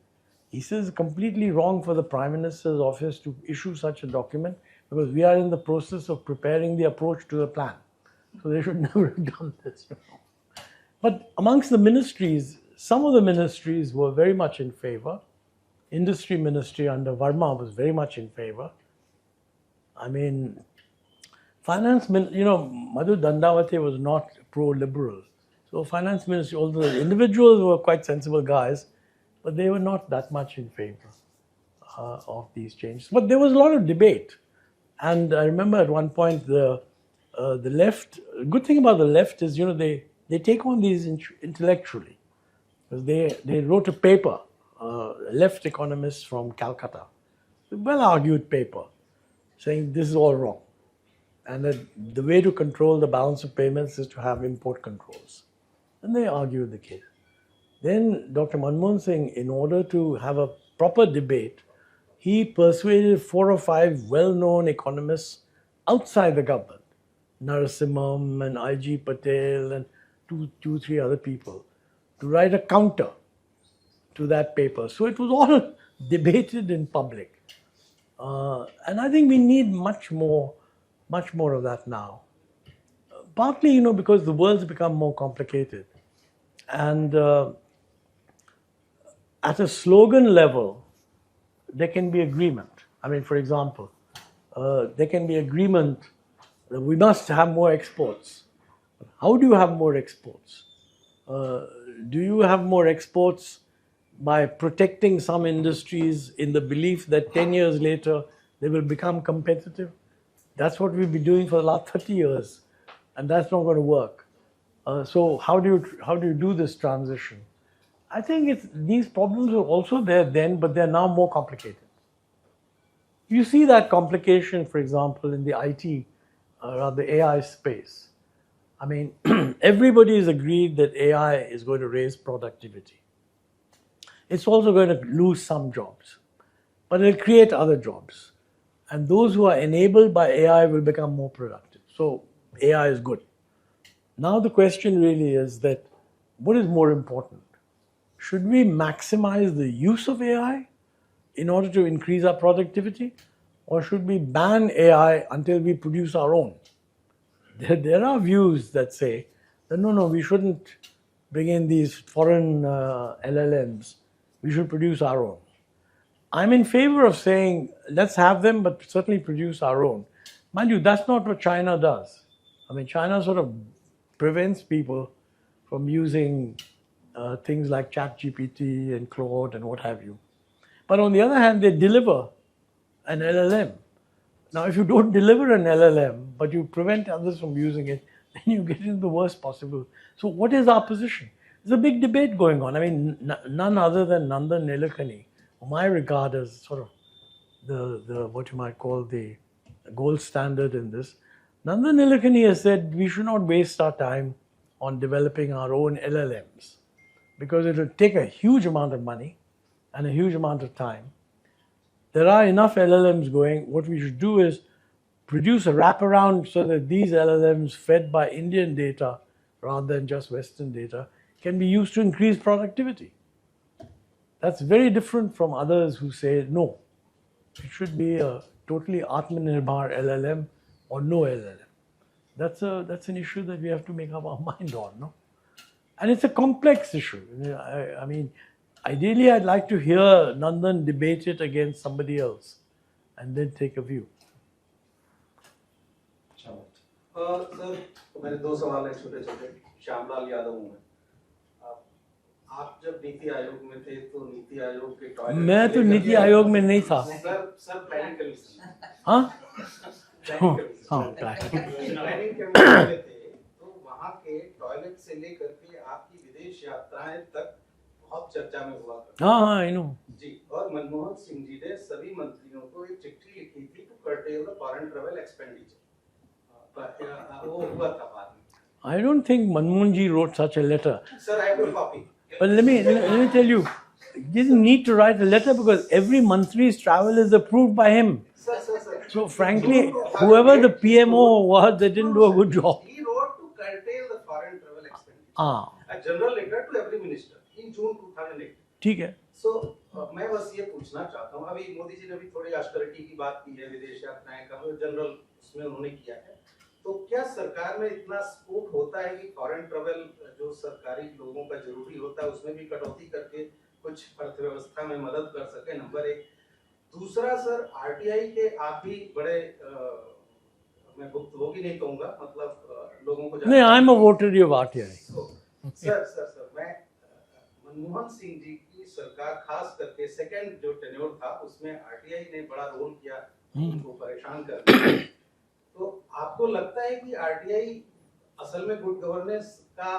He says it's completely wrong for the Prime Minister's office to issue such a document because we are in the process of preparing the approach to the plan. So they should never have done this. But amongst the ministries, some of the ministries were very much in favor. Industry Ministry under Verma was very much in favor. I mean, Finance Ministry, Madhu Dandavate was not pro-liberal. So Finance Ministry, although the individuals were quite sensible guys, but they were not that much in favor of these changes. But there was a lot of debate. And I remember at one point the left, the good thing about the left is, they take on these intellectually. Because they wrote a paper, left economists from Calcutta, a well-argued paper, saying this is all wrong. And that the way to control the balance of payments is to have import controls. And they argued the case. Then Dr. Manmohan Singh, in order to have a proper debate, he persuaded 4 or 5 well-known economists outside the government, Narasimham and I.G. Patel and two, three other people, to write a counter to that paper. So it was all debated in public. And I think we need much more of that now. Partly, because the world's become more complicated. And at a slogan level, there can be agreement. I mean, for example, there can be agreement that we must have more exports. How do you have more exports? Do you have more exports by protecting some industries in the belief that 10 years later they will become competitive? That's what we've been doing for the last 30 years, and that's not going to work. So how do you do this transition? I think these problems were also there then, but they're now more complicated. You see that complication, for example, in the IT or the AI space. I mean, everybody is agreed that AI is going to raise productivity. It's also going to lose some jobs, but it'll create other jobs. And those who are enabled by AI will become more productive. So AI is good. Now the question really is that what is more important? Should we maximize the use of AI in order to increase our productivity? Or should we ban AI until we produce our own? There are views that say that no, we shouldn't bring in these foreign LLMs. We should produce our own. I'm in favor of saying, let's have them, but certainly produce our own. Mind you, that's not what China does. I mean, China sort of prevents people from using things like ChatGPT and Claude and what have you. But on the other hand, they deliver an LLM. Now, if you don't deliver an LLM, but you prevent others from using it, then you get into the worst possible. So what is our position? There's a big debate going on. I mean, none other than Nandan Nilekani, whom I regard as sort of the what you might call the gold standard in this. Nandan Nilekani has said we should not waste our time on developing our own LLMs because it will take a huge amount of money and a huge amount of time. There are enough LLMs going. What we should do is produce a wraparound so that these LLMs fed by Indian data rather than just Western data can be used to increase productivity. That's very different from others who say no. It should be a totally Atmanirbhar LLM or no LLM. That's an issue that we have to make up our mind on, no? And it's a complex issue. I mean, ideally, I'd like to hear Nandan debate it against somebody else and then take a view. Sir मेरे दो सवाल हैं छोटे छोटे श्यामलाल यादव हूँ मैं आप जब नीति आयोग में थे तो नीति आयोग के टॉयलेट मैं तो नीति आयोग में नहीं था सर प्लानिंग कमीशन हाँ प्लानिंग कमीशन में थे तो वहाँ के टॉयलेट से लेकर के आपकी विदेश यात्राएं तक बहुत चर्चा में हुआ करता हाँ आई नो जी और मनमोहन सिंह जी ने सभी मंत्रियों को एक चिट्ठी लिखी थी to curtail the foreign travel expenditure I don't think Manmohan ji wrote such a letter. Sir, I have a copy. But let me tell you, he didn't need to write a letter because every mantri's travel is approved by him. Sir. So frankly, whoever the PMO was, they didn't do a good job. He wrote to curtail the foreign travel expenditure. A general letter to every minister in June 2008. ठीक है. So मैं बस ये पूछना चाहता हूँ अभी मोदी जी ने भी थोड़ी ऑस्टेरिटी की बात की है विदेश यात्राएं का जनरल उसमें उन्होंने किया है तो क्या सरकार में इतना स्कोप होता है कि फॉरेन ट्रैवल जो सरकारी लोगों का जरूरी होता है उसमें भी कटौती करके कुछ अर्थव्यवस्था में मदद कर सके नंबर एक दूसरा सर आरटीआई के आप भी बड़े मैं भुक्तभोगी नहीं कहूँगा मतलब लोगों को नहीं I am a voter of RTI sir मैं मनमोहन सिंह जी की सरकार खास करके सेकंड जो टेन्योर था उसमें आरटीआई ने बड़ा रोल किया उनको परेशान कर तो आपको लगता है कि आरटीआई असल में गुड गवर्नेंस का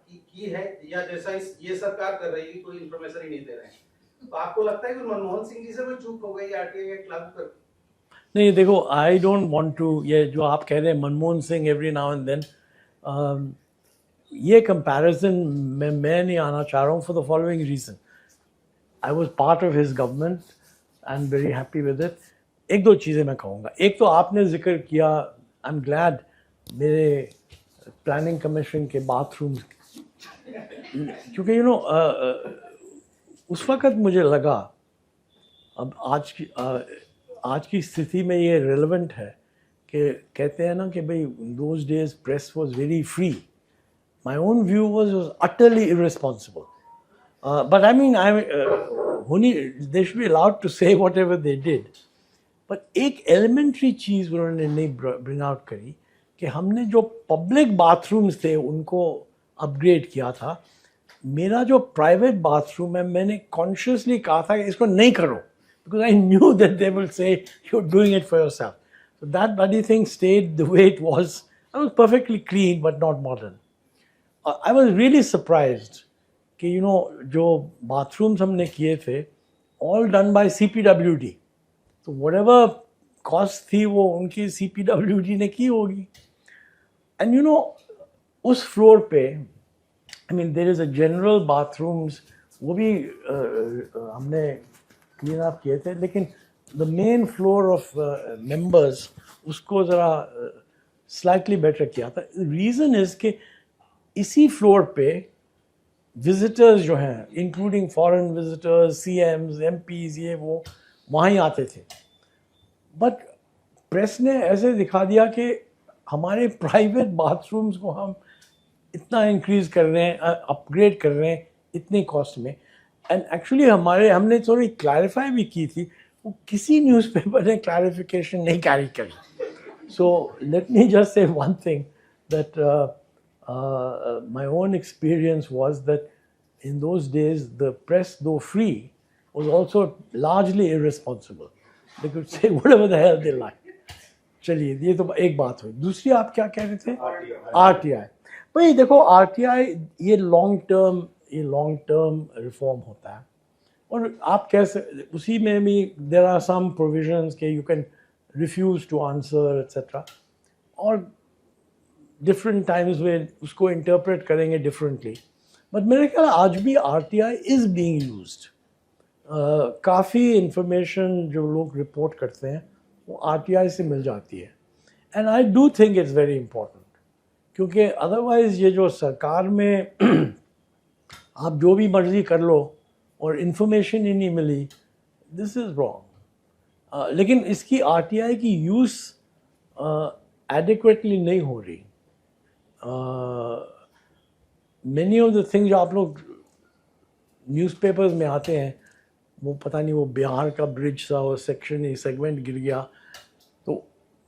की है या जैसा ये सरकार कर रही है कोई इंफॉर्मेशन ही नहीं दे रहे हैं तो आपको लगता है कि मनमोहन सिंह जी से कोई चूक हो गई आरटीआई एक्ट लागू कर नहीं देखो आई डोंट वांट टू ये जो आप कह रहे हैं Manmohan Singh every now and then ये कंपैरिजन में मैं नहीं आना चाह रहा हूँ for the following reason I was part of his government and very happy with it एक दो चीज़ें मैं कहूँगा एक तो आपने जिक्र किया आई एम ग्लैड मेरे प्लानिंग कमीशन के बाथरूम क्योंकि यू नो उस वक़्त मुझे लगा अब आज की स्थिति में ये रेलेवेंट है कि कहते हैं ना कि भाई those days press was very free my own view was utterly irresponsible but I mean they should be allowed to say whatever they did but एक एलिमेंट्री चीज़ उन्होंने नहीं ब्रिंग आउट करी कि हमने जो पब्लिक बाथरूम्स थे उनको अपग्रेड किया था मेरा जो प्राइवेट बाथरूम है मैंने कॉन्शियसली कहा था कि इसको नहीं करो because I knew that they will say you are doing it for yourself so that buddy thing stayed the way it was I was perfectly clean but not modern I was really surprised कि you know जो bathrooms हमने किए थे all done by CPWD तो whatever cost थी वो उनकी CPWD ने की होगी एंड यू नो उस फ्लोर पे I mean there is a general bathrooms वो भी हमने क्लीन अप किए थे लेकिन the main floor of members उसको ज़रा स्लाइटली बेटर किया था रीज़न इज़ कि इसी फ्लोर पे विजिटर्स जो हैं including foreign visitors CMs MPs ये वो वहाँ ही आते थे बट प्रेस ने ऐसे दिखा दिया कि हमारे प्राइवेट बाथरूम्स को हम इतना इंक्रीज़ कर रहे हैं अपग्रेड कर रहे हैं इतनी कॉस्ट में एंड एक्चुअली हमने थोड़ी क्लैरिफाई भी की थी वो किसी न्यूज़पेपर ने क्लैरिफिकेशन नहीं कैरी करी so let me just say one thing that my own experience was that in those days, the press, though free, was also largely irresponsible. They could say whatever the hell they like. चलिए ये तो एक बात हुई. दूसरी आप क्या कह रहे थे? RTI. भाई देखो RTI ये लॉन्ग टर्म रिफॉर्म होता है और आप कैसे उसी में भी देयर आर सम प्रोविजंस के you can refuse to answer etcetera और डिफरेंट टाइम्स में उसको इंटरप्रेट करेंगे डिफरेंटली. बट मेरे ख्याल आज भी RTI इज़ बीइंग यूज्ड. काफ़ी इंफॉर्मेशन जो लोग रिपोर्ट करते हैं वो RTI से मिल जाती है. And I do think it's very important क्योंकि अदरवाइज़ ये जो सरकार में आप जो भी मर्जी कर लो और इन्फॉर्मेशन ही नहीं मिली, दिस इज़ रॉन्ग. लेकिन इसकी RTI की यूज़ एडिक्वेटली नहीं हो रही. मेनी ऑफ द थिंग्स जो आप लोग न्यूज़पेपर्स में आते हैं वो पता नहीं वो बिहार का ब्रिज था और सेगमेंट गिर गया तो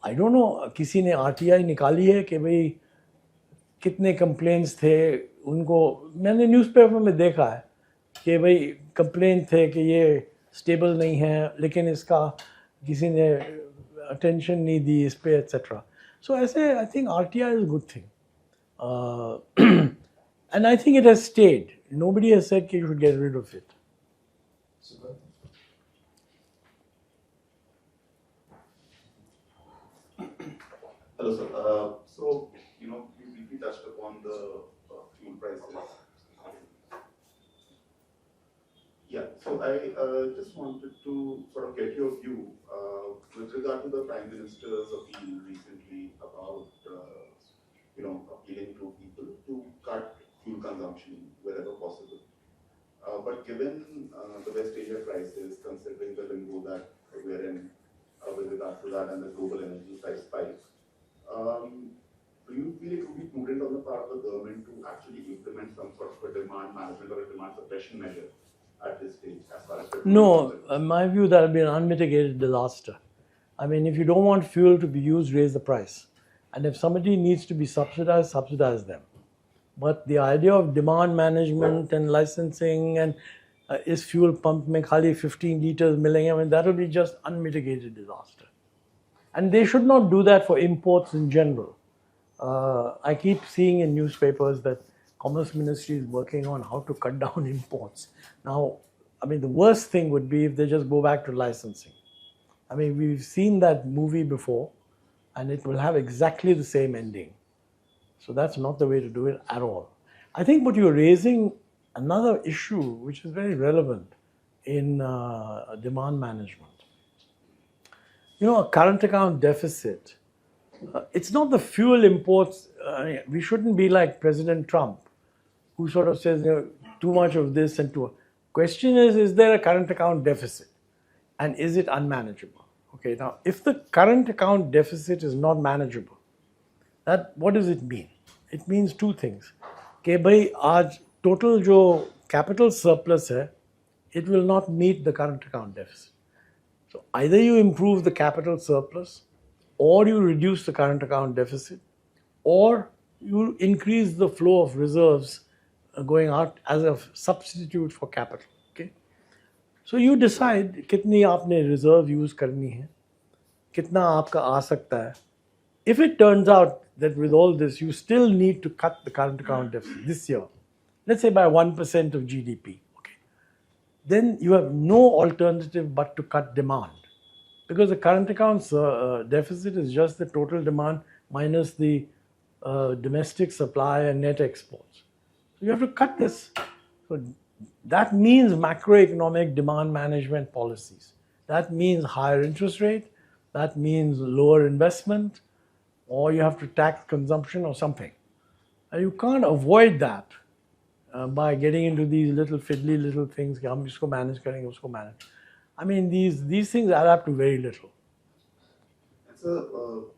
आई डोंट नो किसी ने RTI निकाली है कि भाई कितने कंप्लेंट्स थे उनको. मैंने न्यूज़पेपर में देखा है कि भाई कंप्लेंट थे कि ये स्टेबल नहीं है लेकिन इसका किसी ने अटेंशन नहीं दी इस पे एट्सेट्रा. सो ऐसे I think RTI is good thing and I think it has stayed. Nobody has said कि you should get rid of it. Hello, sir. So, you briefly touched upon the fuel prices. Yeah, so I just wanted to sort of get your view with regard to the Prime Minister's appeal recently about, appealing to people to cut fuel consumption wherever possible. But given the West Asia crisis, considering the limbo that we're in with regard to that and the global energy price spike, do you feel it would be prudent on the part of the government to actually implement some sort of a demand management or a demand suppression measure at this stage as far as petrol is No, concerned? in my view, that will be an unmitigated disaster. I mean, if you don't want fuel to be used, raise the price. And if somebody needs to be subsidized, subsidize them. But the idea of demand management and licensing and is fuel pump mein khali 15 liters milenge, I mean, that will be just unmitigated disaster. And they should not do that for imports in general. I keep seeing in newspapers that Commerce Ministry is working on how to cut down imports. Now, I mean, the worst thing would be if they just go back to licensing. I mean, we've seen that movie before, and it will have exactly the same ending. So that's not the way to do it at all. I think what you're raising another issue which is very relevant in demand management. A current account deficit. It's not the fuel imports. We shouldn't be like President Trump, who sort of says too much of this and too. Question is there a current account deficit, and is it unmanageable? Okay, now if the current account deficit is not manageable, what does it mean? It means two things. कि भाई आज total जो capital surplus है, it will not meet the current account deficit. So either you improve the capital surplus, or you reduce the current account deficit, or you increase the flow of reserves going out as a substitute for capital. Okay? So you decide कितनी आपने reserve use करनी है, कितना आपका आ सकता है. If it turns out that with all this you still need to cut the current account deficit this year, let's say by 1% of GDP, okay, then you have no alternative but to cut demand. Because the current account deficit is just the total demand minus the domestic supply and net exports. So you have to cut this. So that means macroeconomic demand management policies. That means higher interest rate. That means lower investment. Or you have to tax consumption or something. And you can't avoid that by getting into these little fiddly little things. कि हम इसको manage करेंगे, उसको manage. I mean, these things add up to very little. And so,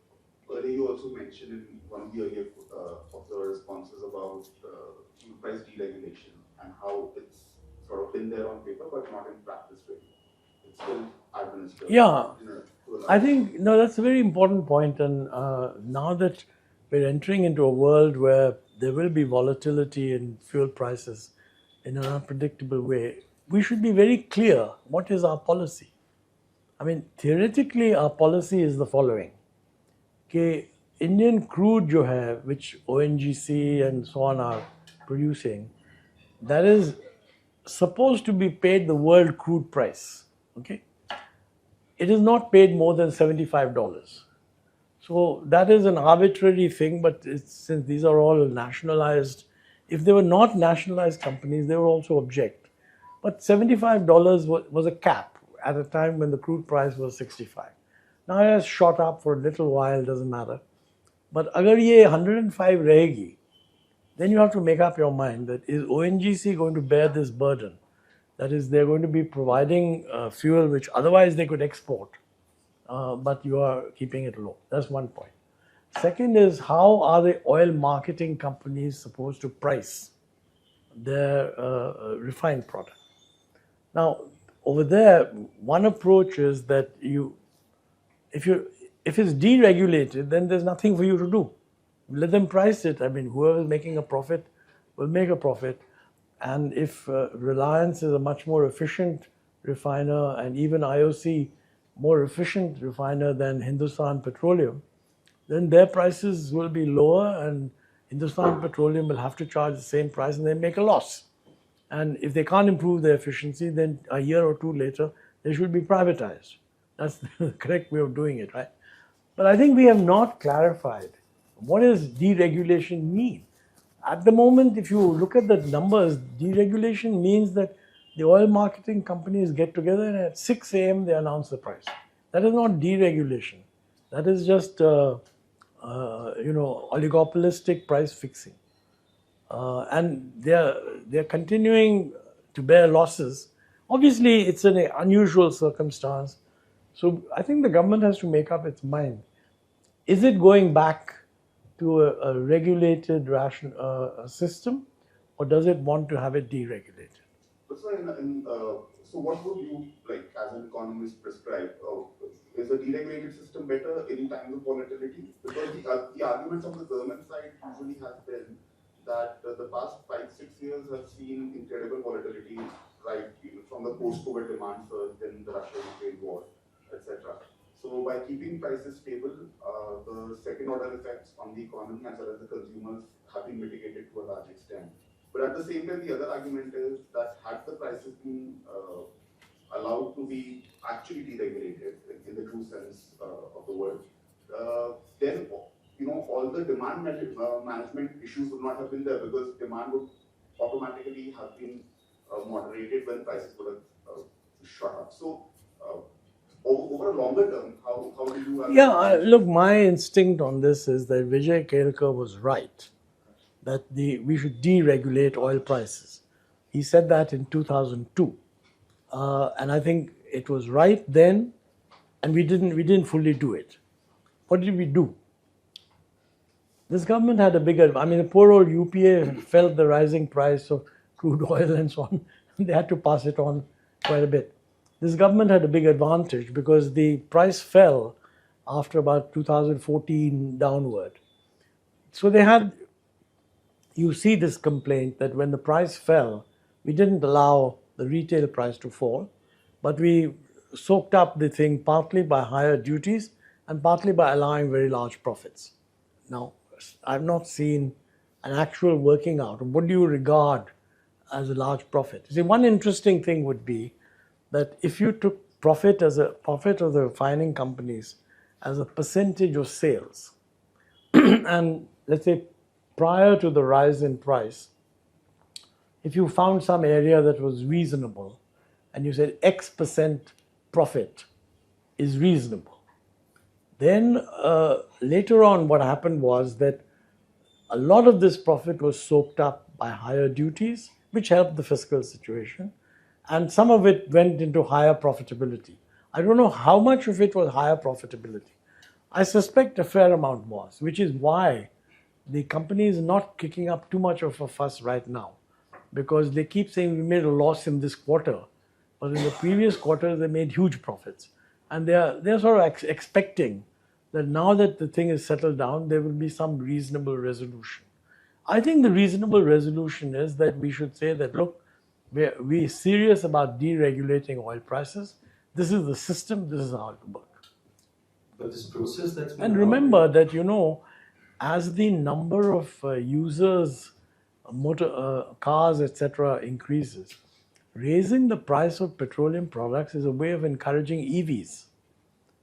earlier you also mentioned in one of the earlier of the responses about fuel price deregulation and how it's sort of been there on paper but not in practice really. It's still administered. Yeah, I think that's a very important point. And now that we're entering into a world where there will be volatility in fuel prices, in an unpredictable way, we should be very clear what is our policy. I mean, theoretically, our policy is the following. कि Indian crude जो है, which ONGC and so on are producing, that is supposed to be paid the world crude price. Okay, it is not paid more than $75. So that is an arbitrary thing, but since these are all nationalized, if they were not nationalized companies, they would also object. But $75 was a cap at a time when the crude price was 65. Now it has shot up for a little while, doesn't matter. But agar ye 105 rahegi, then you have to make up your mind that is ONGC going to bear this burden? That is, they're going to be providing fuel which otherwise they could export, but you are keeping it low. That's one point. Second is, how are the oil marketing companies supposed to price their refined product? Now, over there, one approach is that if it's deregulated, then there's nothing for you to do. Let them price it. I mean, whoever is making a profit will make a profit. And if Reliance is a much more efficient refiner, and even IOC more efficient refiner than Hindustan Petroleum, then their prices will be lower, and Hindustan Petroleum will have to charge the same price, and they make a loss. And if they can't improve their efficiency, then a year or two later, they should be privatized. That's the correct way of doing it, right? But I think we have not clarified what does deregulation mean. At the moment, if you look at the numbers, deregulation means that the oil marketing companies get together and at 6 a.m. they announce the price. That is not deregulation. That is just, oligopolistic price fixing. And they're continuing to bear losses. Obviously, it's an unusual circumstance. So I think the government has to make up its mind. Is it going back to a regulated system, or does it want to have it deregulated? So what would you, like, as an economist, prescribe? Is a deregulated system better in times of volatility? Because the arguments of the government side usually has been that the past 5-6 years have seen incredible volatility, right, from the post-COVID demand surge, then the Russia-Ukraine war, etc. So by keeping prices stable, the second-order effects on the economy as well as the consumers have been mitigated to a large extent. But at the same time, the other argument is that had the prices been allowed to be actually deregulated in the true sense of the word, then all the demand management issues would not have been there, because demand would automatically have been moderated when prices would have shot up. So over a longer term, how do you... Look, my instinct on this is that Vijay Kelkar was right, that we should deregulate oil prices. He said that in 2002. And I think it was right then, and we didn't fully do it. What did we do? This government had a bigger, the poor old UPA felt the rising price of crude oil and so on. They had to pass it on quite a bit. This government had a big advantage because the price fell after about 2014 downward. So you see this complaint that when the price fell, we didn't allow the retail price to fall, but we soaked up the thing partly by higher duties and partly by allowing very large profits. Now, I've not seen an actual working out. What do you regard as a large profit? See, one interesting thing would be that if you took profit of the refining companies as a percentage of sales, and let's say prior to the rise in price, if you found some area that was reasonable and you said X% profit is reasonable, then later on what happened was that a lot of this profit was soaked up by higher duties, which helped the fiscal situation, and some of it went into higher profitability. I don't know how much of it was higher profitability. I suspect a fair amount was, which is why the company is not kicking up too much of a fuss right now, because they keep saying we made a loss in this quarter, but in the previous quarter they made huge profits. And they're sort of expecting that now that the thing is settled down, there will be some reasonable resolution. I think the reasonable resolution is that we should say that, look, we're serious about deregulating oil prices. This is the system, this is how it works. But this process that's been And remember that, as the number of users, cars, etc., increases, raising the price of petroleum products is a way of encouraging EVs.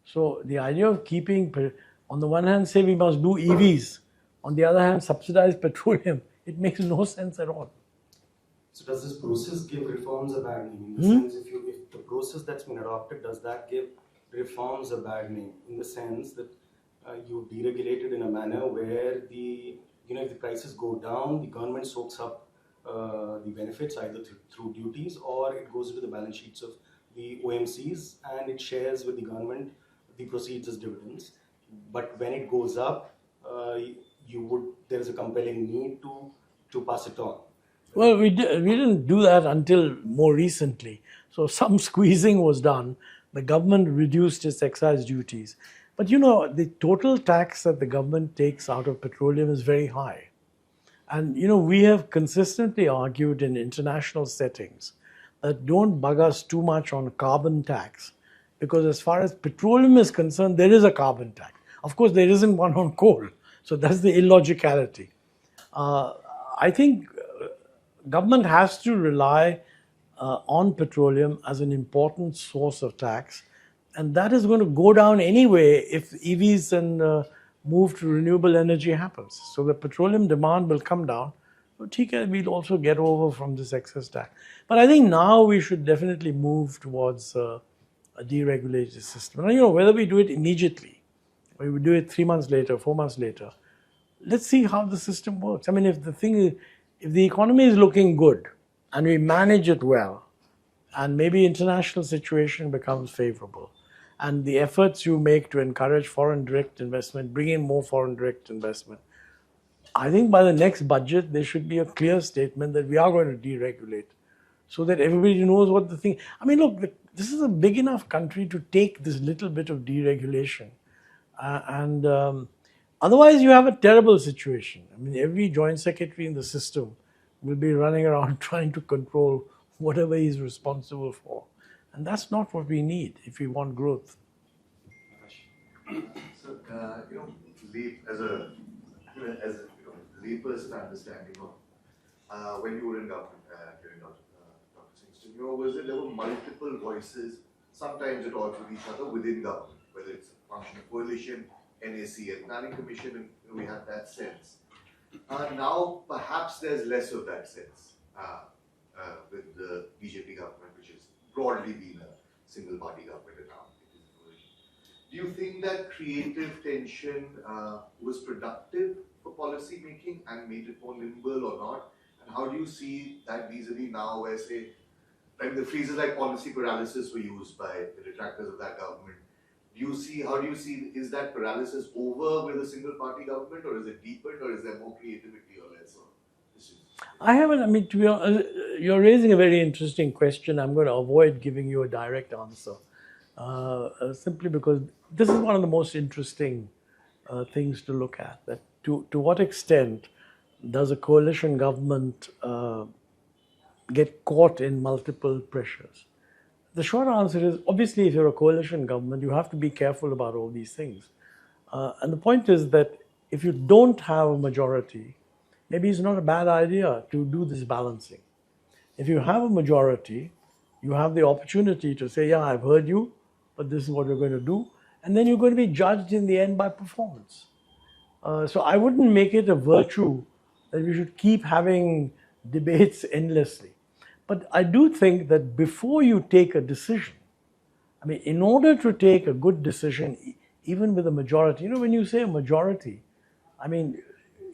So the idea of keeping, on the one hand, say we must do EVs, on the other hand, subsidize petroleum, it makes no sense at all. So does this process give reforms a bad name? In the sense, if the process that's been adopted, does that give reforms a bad name? In the sense that you deregulate it in a manner where if the prices go down, the government soaks up the benefits either through duties or it goes into the balance sheets of the OMCs and it shares with the government the proceeds as dividends. But when it goes up, there is a compelling need to pass it on. Well, we didn't do that until more recently. So some squeezing was done. The government reduced its excise duties. But the total tax that the government takes out of petroleum is very high. And we have consistently argued in international settings that don't bug us too much on carbon tax, because as far as petroleum is concerned, there is a carbon tax. Of course, there isn't one on coal. So that's the illogicality. I think government has to rely on petroleum as an important source of tax, and that is going to go down anyway if EVs and move to renewable energy happens. So the petroleum demand will come down. So we'll also get over from this excess tax. But I think now we should definitely move towards a deregulated system. And whether we do it immediately, or we do it 3 months later, 4 months later, let's see how the system works. I mean, if the economy is looking good and we manage it well, and maybe international situation becomes favorable, and the efforts you make to encourage foreign direct investment, bring in more foreign direct investment, I think by the next budget there should be a clear statement that we are going to deregulate, so that everybody knows what the thing. I mean, look, this is a big enough country to take this little bit of deregulation, otherwise you have a terrible situation. I mean, every joint secretary in the system will be running around trying to control whatever he's responsible for. And that's not what we need if we want growth. So, as a layperson understanding of when you were in government, during Dr. Singh, was there were multiple voices, sometimes at odds with each other within government, whether it's a function of coalition, NAC, and planning commission, and we have that sense. Now, perhaps there's less of that sense with the BJP government, which has broadly been a single-party government and now it is a coalition. Do you think that creative tension was productive for policy making and made it more nimble or not? And how do you see that vis-a-vis now, where, say, like the phrases like policy paralysis were used by the detractors of that government? How do you see, is that paralysis over with a single party government, or is it deepened, or is there more creativity or less? To be honest, you're raising a very interesting question. I'm going to avoid giving you a direct answer, simply because this is one of the most interesting things to look at. That to what extent does a coalition government get caught in multiple pressures? The short answer is, obviously, if you're a coalition government, you have to be careful about all these things. And the point is that if you don't have a majority, maybe it's not a bad idea to do this balancing. If you have a majority, you have the opportunity to say, yeah, I've heard you, but this is what we're going to do. And then you're going to be judged in the end by performance. So I wouldn't make it a virtue that we should keep having debates endlessly. But I do think that before you take a decision, I mean, in order to take a good decision, even with a majority, when you say a majority, I mean,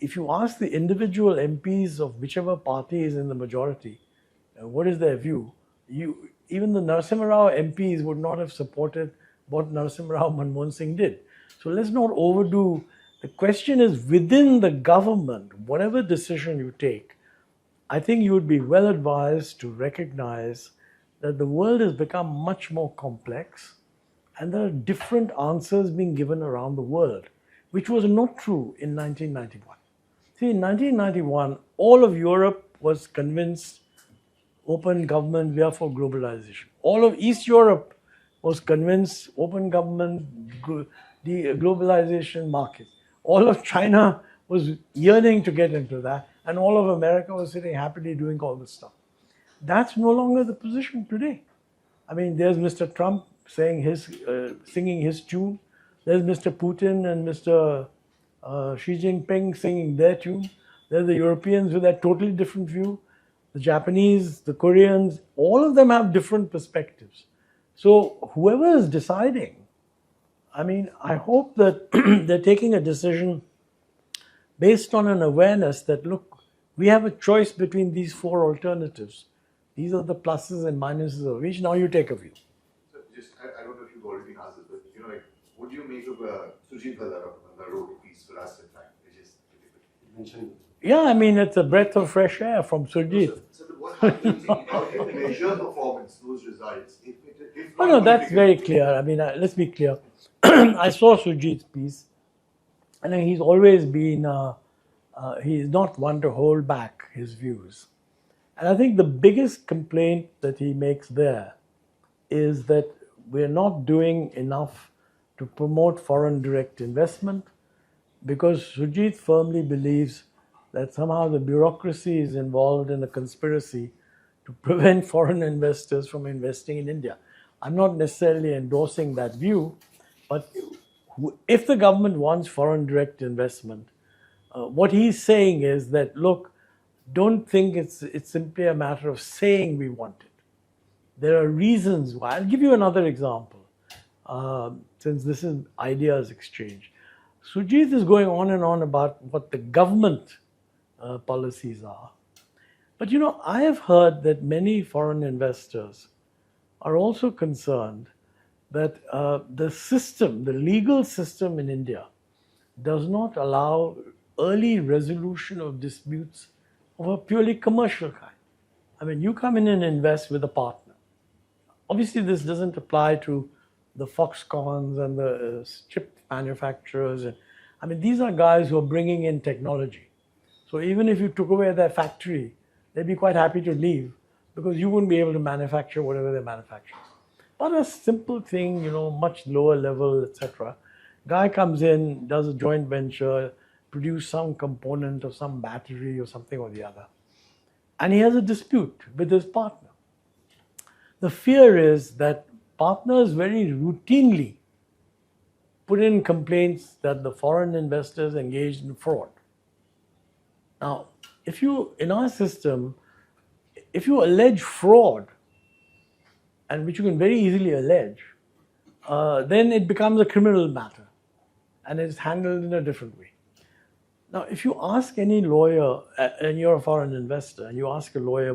if you ask the individual MPs of whichever party is in the majority, what is their view? Even the Narasimha Rao MPs would not have supported what Narasimha Rao Manmohan Singh did. So let's not overdo. The question is, within the government, whatever decision you take, I think you would be well advised to recognize that the world has become much more complex and there are different answers being given around the world, which was not true in 1991. See, in 1991, all of Europe was convinced open government, we are for globalization. All of East Europe was convinced open government, the globalization market. All of China was yearning to get into that, and all of America was sitting happily doing all this stuff. That's no longer the position today. I mean, there's Mr. Trump saying singing his tune. There's Mr. Putin and Mr. Xi Jinping singing their tune. There's the Europeans with a totally different view. The Japanese, the Koreans, all of them have different perspectives. So whoever is deciding, I mean, I hope that they're taking a decision based on an awareness that, look, we have a choice between these four alternatives. These are the pluses and minuses of each. Now you take a view. So just, I don't know if you've already answered, but you know, like, what do you make of Sujit Kallara wrote a piece for us, in fact, which is mentioned. Yeah, I mean, it's a breath of fresh air from Sujit. So how do you measure performance, those results? If Oh, no, that's very clear. I mean, let's be clear. I saw Sujit's piece, and he's always been, he's not one to hold back his views. And I think the biggest complaint that he makes there is that we're not doing enough to promote foreign direct investment, because Sujit firmly believes that somehow the bureaucracy is involved in a conspiracy to prevent foreign investors from investing in India. I'm not necessarily endorsing that view, but if the government wants foreign direct investment, what he's saying is that, look, don't think it's simply a matter of saying we want it. There are reasons why. I'll give you another example, since this is ideas exchange. Sujit is going on and on about what the government policies are. But you know, I have heard that many foreign investors are also concerned that the system, the legal system in India, does not allow early resolution of disputes of a purely commercial kind. I mean, you come in and invest with a partner. Obviously, this doesn't apply to the Foxcons and the chip manufacturers. And I mean, these are guys who are bringing in technology. So even if you took away their factory, they'd be quite happy to leave, because you wouldn't be able to manufacture whatever they manufacture. But a simple thing, you know, much lower level, etc. Guy comes in, does a joint venture, produce some component of some battery or something or the other, and he has a dispute with his partner. The fear is that partners very routinely put in complaints that the foreign investors engaged in fraud. Now, if you, in our system, if you allege fraud, and which you can very easily allege, then it becomes a criminal matter, and it's handled in a different way. Now, if you ask any lawyer, and you're a foreign investor, and you ask a lawyer,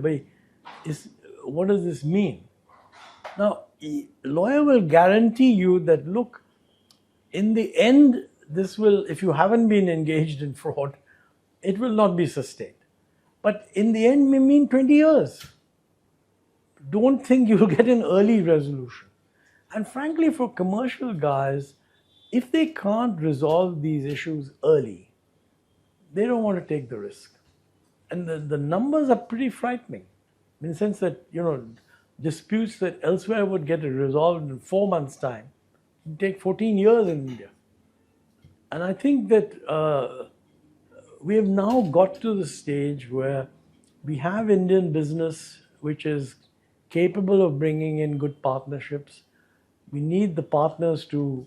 what does this mean? Now, a lawyer will guarantee you that, look, in the end, this will, if you haven't been engaged in fraud, it will not be sustained. But in the end, may mean 20 years. Don't think you'll get an early resolution. And frankly, for commercial guys, if they can't resolve these issues early, they don't want to take the risk. And the numbers are pretty frightening, in the sense that, you know, disputes that elsewhere would get resolved in 4 months' time take 14 years in India. And I think that we have now got to the stage where we have Indian business which is capable of bringing in good partnerships. We need the partners to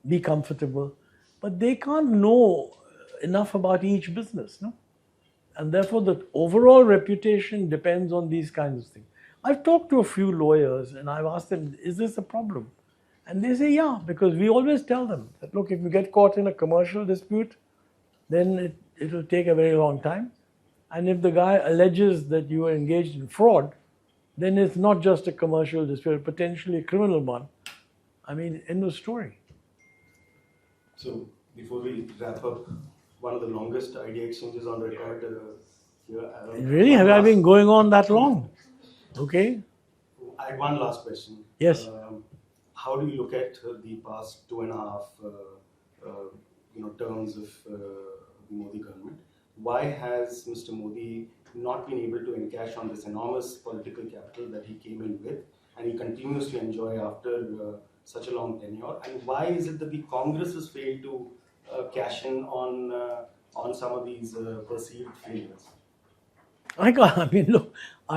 be comfortable, but they can't know enough about each business, no? And therefore the overall reputation depends on these kinds of things. I've talked to a few lawyers and I've asked them, is this a problem? And they say, yeah, because we always tell them that, look, if you get caught in a commercial dispute, then it will take a very long time. And if the guy alleges that you are engaged in fraud, then it's not just a commercial dispute, potentially a criminal one. I mean, end of story. So before we wrap up, one of the longest idea exchanges on record here. Really? Have I been going on that long? Okay. I had one last question. Yes. How do you look at the past 2.5 terms of the Modi government? why has Mr. Modi not been able to encash on this enormous political capital that he came in with and he continues to enjoy after such a long tenure? And why is it that the Congress has failed to cash in on some of these perceived failures? I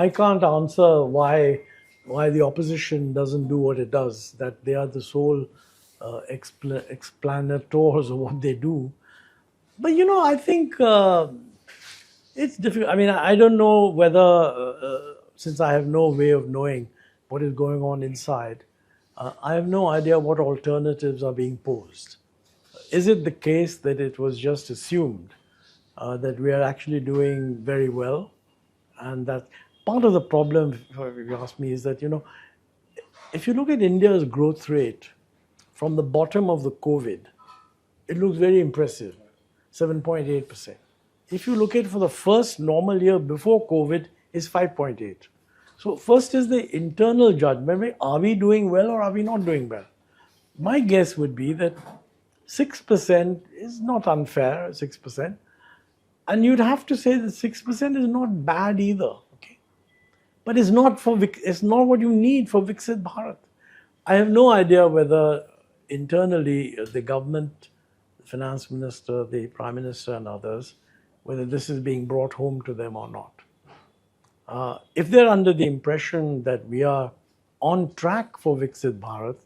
can't answer why the opposition doesn't do what it does. That they are the sole explanators of what they do. But I think it's difficult. I don't know whether, since I have no way of knowing what is going on inside, I have no idea what alternatives are being posed. Is it the case that it was just assumed that we are actually doing very well? And that part of the problem, if you ask me, is that, if you look at India's growth rate from the bottom of the COVID, it looks very impressive, 7.8%. If you look at for the first normal year before COVID, it's 5.8. So first is the internal judgment. Are we doing well or are we not doing well? My guess would be that 6% is not unfair, 6%. And you'd have to say that 6% is not bad either, okay? But it's not what you need for Viksit Bharat. I have no idea whether internally the government, the finance minister, the prime minister and others, whether this is being brought home to them or not. If they're under the impression that we are on track for Viksit Bharat,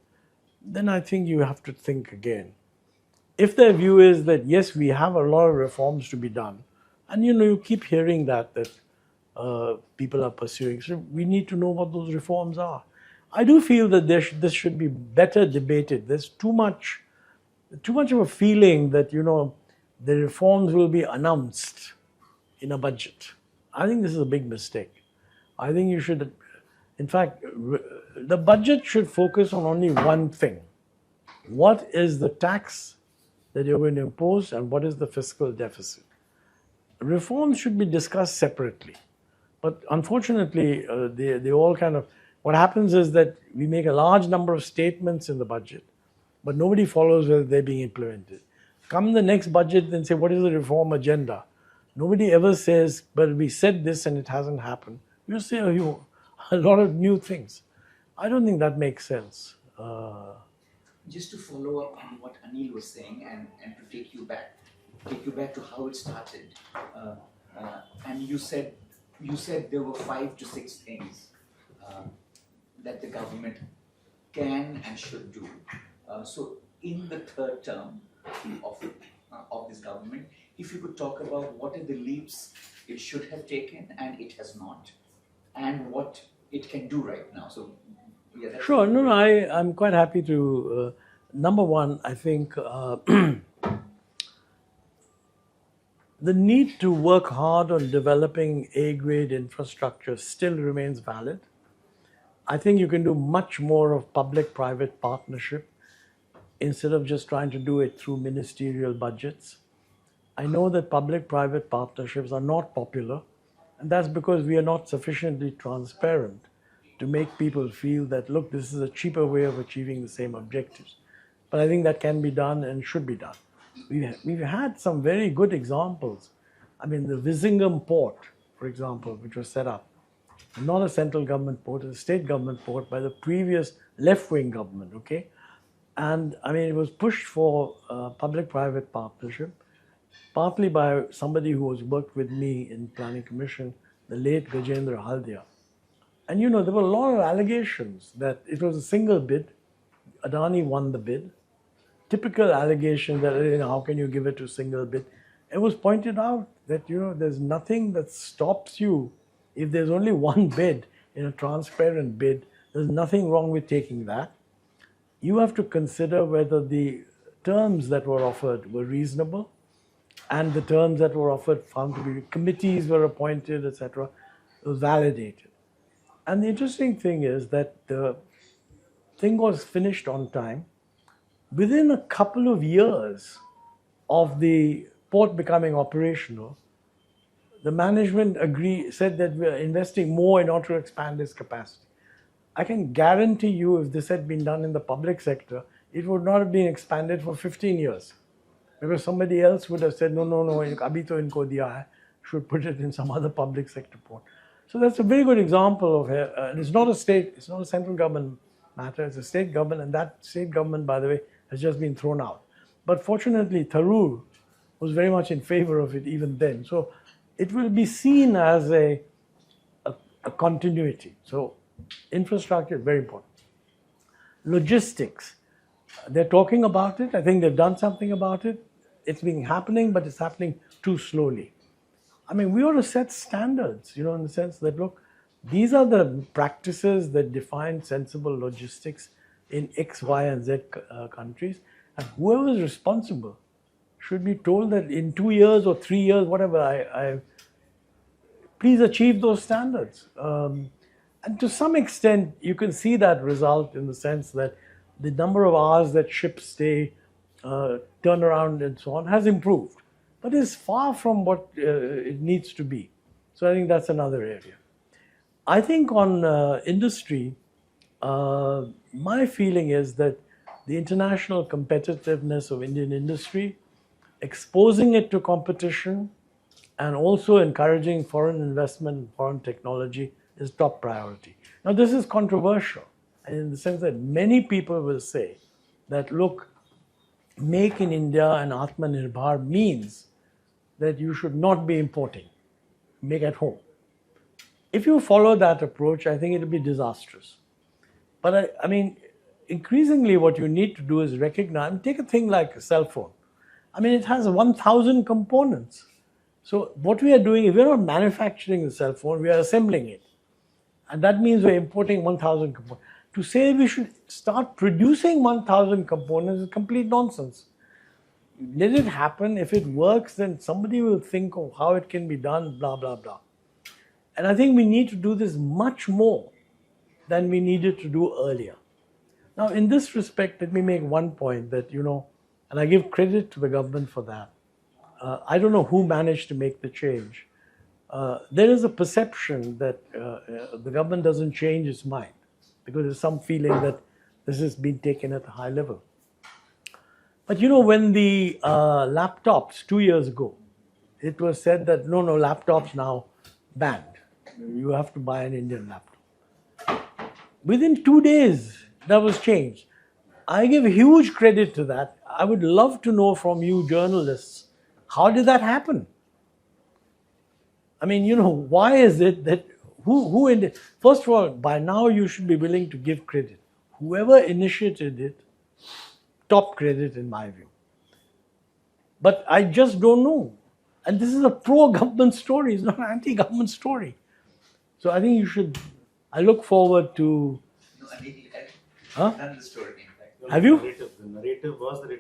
then I think you have to think again. If their view is that, yes, we have a lot of reforms to be done, and you keep hearing that people are pursuing, so we need to know what those reforms are. I do feel that this should be better debated. There's too much of a feeling that, the reforms will be announced in a budget. I think this is a big mistake. I think you should, in fact, the budget should focus on only one thing. What is the tax that you're going to impose and what is the fiscal deficit? Reforms should be discussed separately. But unfortunately, they all kind of, what happens is that we make a large number of statements in the budget, but nobody follows whether they're being implemented. Come the next budget, then say, what is the reform agenda? Nobody ever says, but we said this and it hasn't happened. You say a lot of new things. I don't think that makes sense. Just to follow up on what Anil was saying and to take you back to how it started. And you said there were 5 to 6 things that the government can and should do. So in the third term of this government, if you could talk about what are the leaps it should have taken and it has not, and what it can do right now. So yeah, sure. No, I'm quite happy to. Number one, I think the need to work hard on developing A-grade infrastructure still remains valid. I think you can do much more of public-private partnership instead of just trying to do it through ministerial budgets. I know that public-private partnerships are not popular, and that's because we are not sufficiently transparent to make people feel that, look, this is a cheaper way of achieving the same objectives. But I think that can be done and should be done. We've had some very good examples. I mean, the Visingham port, for example, which was set up, not a central government port, it's a state government port by the previous left-wing government, okay? And I mean, it was pushed for public-private partnership, partly by somebody who has worked with me in Planning Commission, the late Gajendra Haldia. And there were a lot of allegations that it was a single bid. Adani won the bid. Typical allegation that, how can you give it to a single bid? It was pointed out that, there's nothing that stops you. If there's only one bid in a transparent bid, there's nothing wrong with taking that. You have to consider whether the terms that were offered were reasonable and the terms that were offered found to be, committees were appointed, etc. It was validated. And the interesting thing is that the thing was finished on time. Within a couple of years of the port becoming operational, the management said that we are investing more in order to expand its capacity. I can guarantee you if this had been done in the public sector, it would not have been expanded for 15 years. because somebody else would have said, no, abhi to inko diya hai, should put it in some other public sector port. So that's a very good example of it. It's not a state, it's not a central government matter, it's a state government, and that state government, by the way, has just been thrown out. But fortunately, Tharoor was very much in favor of it even then. So it will be seen as a continuity. So infrastructure is very important. Logistics, they're talking about it. I think they've done something about it. It's been happening, but it's happening too slowly. I mean, we ought to set standards, in the sense that, look, these are the practices that define sensible logistics in X, Y, and Z countries. And whoever is responsible should be told that in 2 years or 3 years, whatever, please achieve those standards. And to some extent, you can see that result in the sense that the number of hours that ships stay, turn around and so on has improved. But it's far from what it needs to be. So I think that's another area. I think on industry, my feeling is that the international competitiveness of Indian industry, exposing it to competition, and also encouraging foreign investment and foreign technology is top priority. Now, this is controversial in the sense that many people will say that, look, Make in India and Atmanirbhar means that you should not be importing, make at home. If you follow that approach, I think it will be disastrous. But I mean, increasingly what you need to do is recognize, take a thing like a cell phone. I mean, it has 1,000 components. So what we are doing is we're not manufacturing the cell phone, we are assembling it. And that means we're importing 1,000 components. To say we should start producing 1,000 components is complete nonsense. Let it happen. If it works, then somebody will think of how it can be done, blah, blah, blah. And I think we need to do this much more than we needed to do earlier. Now, in this respect, let me make one point that, and I give credit to the government for that. I don't know who managed to make the change. There is a perception that the government doesn't change its mind because there's some feeling that this has been taken at a high level. But when the laptops 2 years ago, it was said that no, laptops now banned. You have to buy an Indian laptop. Within 2 days, that was changed. I give huge credit to that. I would love to know from you journalists, how did that happen? I mean, why is it that who in it? First of all, by now you should be willing to give credit. Whoever initiated it, top credit in my view. But I just don't know. And this is a pro-government story, it's not an anti-government story. So I think I look forward to... No, Huh? Tell the story, in fact. Have you? The narrative was that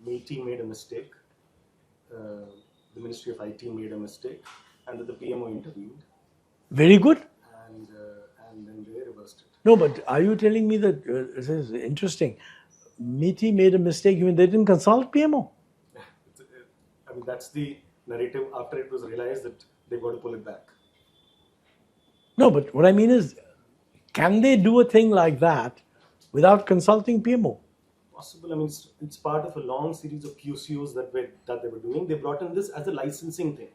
MeitY made a mistake, the Ministry of IT made a mistake, and that the PMO intervened. Very good. And then they reversed it. No, but are you telling me that, this is interesting, MeitY made a mistake, even they didn't consult PMO? I mean, that's the narrative after it was realized that they've got to pull it back. No, but what I mean is, can they do a thing like that without consulting PMO? Possible. I mean, it's part of a long series of QCOs that they were doing. They brought in this as a licensing thing,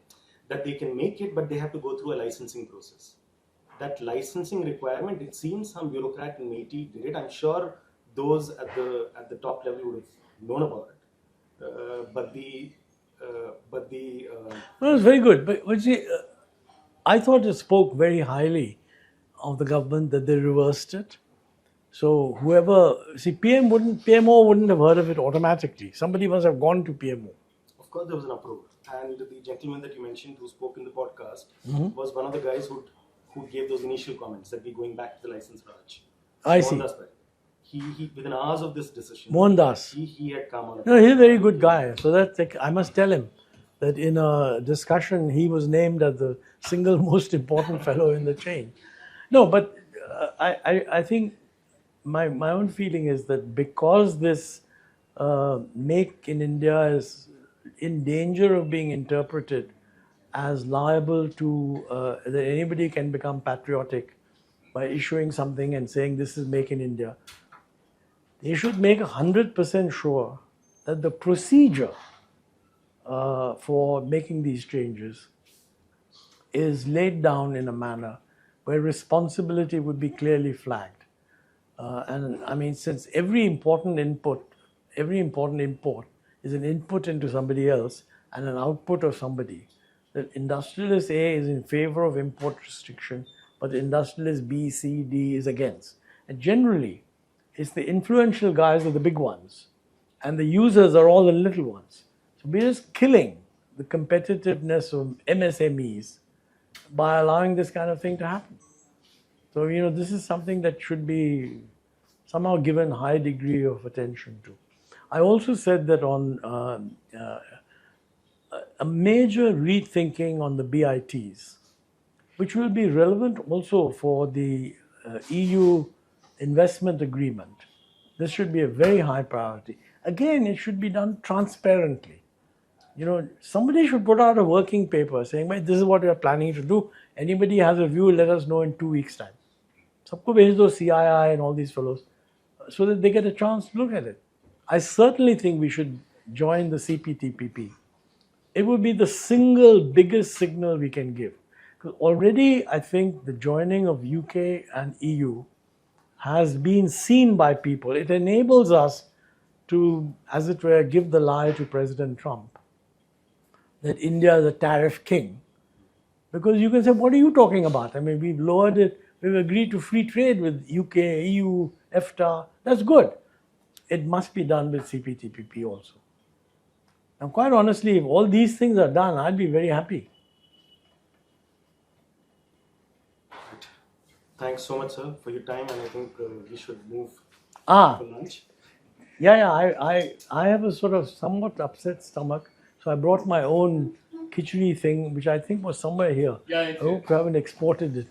that they can make it, but they have to go through a licensing process. That licensing requirement, it seems some bureaucrat in MeitY did it. I'm sure those at the top level would have known about it. No, it's very good. But see, I thought it spoke very highly of the government that they reversed it. So PMO wouldn't have heard of it automatically. Somebody must have gone to PMO. Of course, there was an approval. And the gentleman that you mentioned who spoke in the podcast was one of the guys who gave those initial comments that we're going back to the license Raj. I see. He within hours of this decision, Mohandas. He had come on. No, he's a very good guy. So I must tell him that in a discussion he was named as the single most important fellow in the chain. No, but I think my own feeling is that because this Make in India is in danger of being interpreted as liable to that anybody can become patriotic by issuing something and saying this is Make in India, they should make 100% sure that the procedure for making these changes is laid down in a manner where responsibility would be clearly flagged. And I mean, since every important import is an input into somebody else and an output of somebody, that industrialist A is in favor of import restriction, but industrialist B, C, D is against. And generally, it's the influential guys are the big ones, and the users are all the little ones. So we're just killing the competitiveness of MSMEs by allowing this kind of thing to happen. So, this is something that should be somehow given high degree of attention to. I also said that on a major rethinking on the BITs, which will be relevant also for the EU investment agreement. This should be a very high priority. Again, it should be done transparently. Somebody should put out a working paper saying, this is what we are planning to do. Anybody has a view, let us know in 2 weeks' time. Sabko bhej do, CII and all these fellows, so that they get a chance to look at it. I certainly think we should join the CPTPP. It would be the single biggest signal we can give. Because already, I think the joining of UK and EU has been seen by people. It enables us to, as it were, give the lie to President Trump that India is a tariff king. Because you can say, what are you talking about? I mean, we've lowered it. We've agreed to free trade with UK, EU, EFTA. That's good. It must be done with CPTPP also. Now, quite honestly, if all these things are done, I'd be very happy. Thanks so much, sir, for your time, and I think we should move for lunch. Yeah, I have a sort of somewhat upset stomach, so I brought my own khichdi thing, which I think was somewhere here. Yeah, I hope you haven't exported it.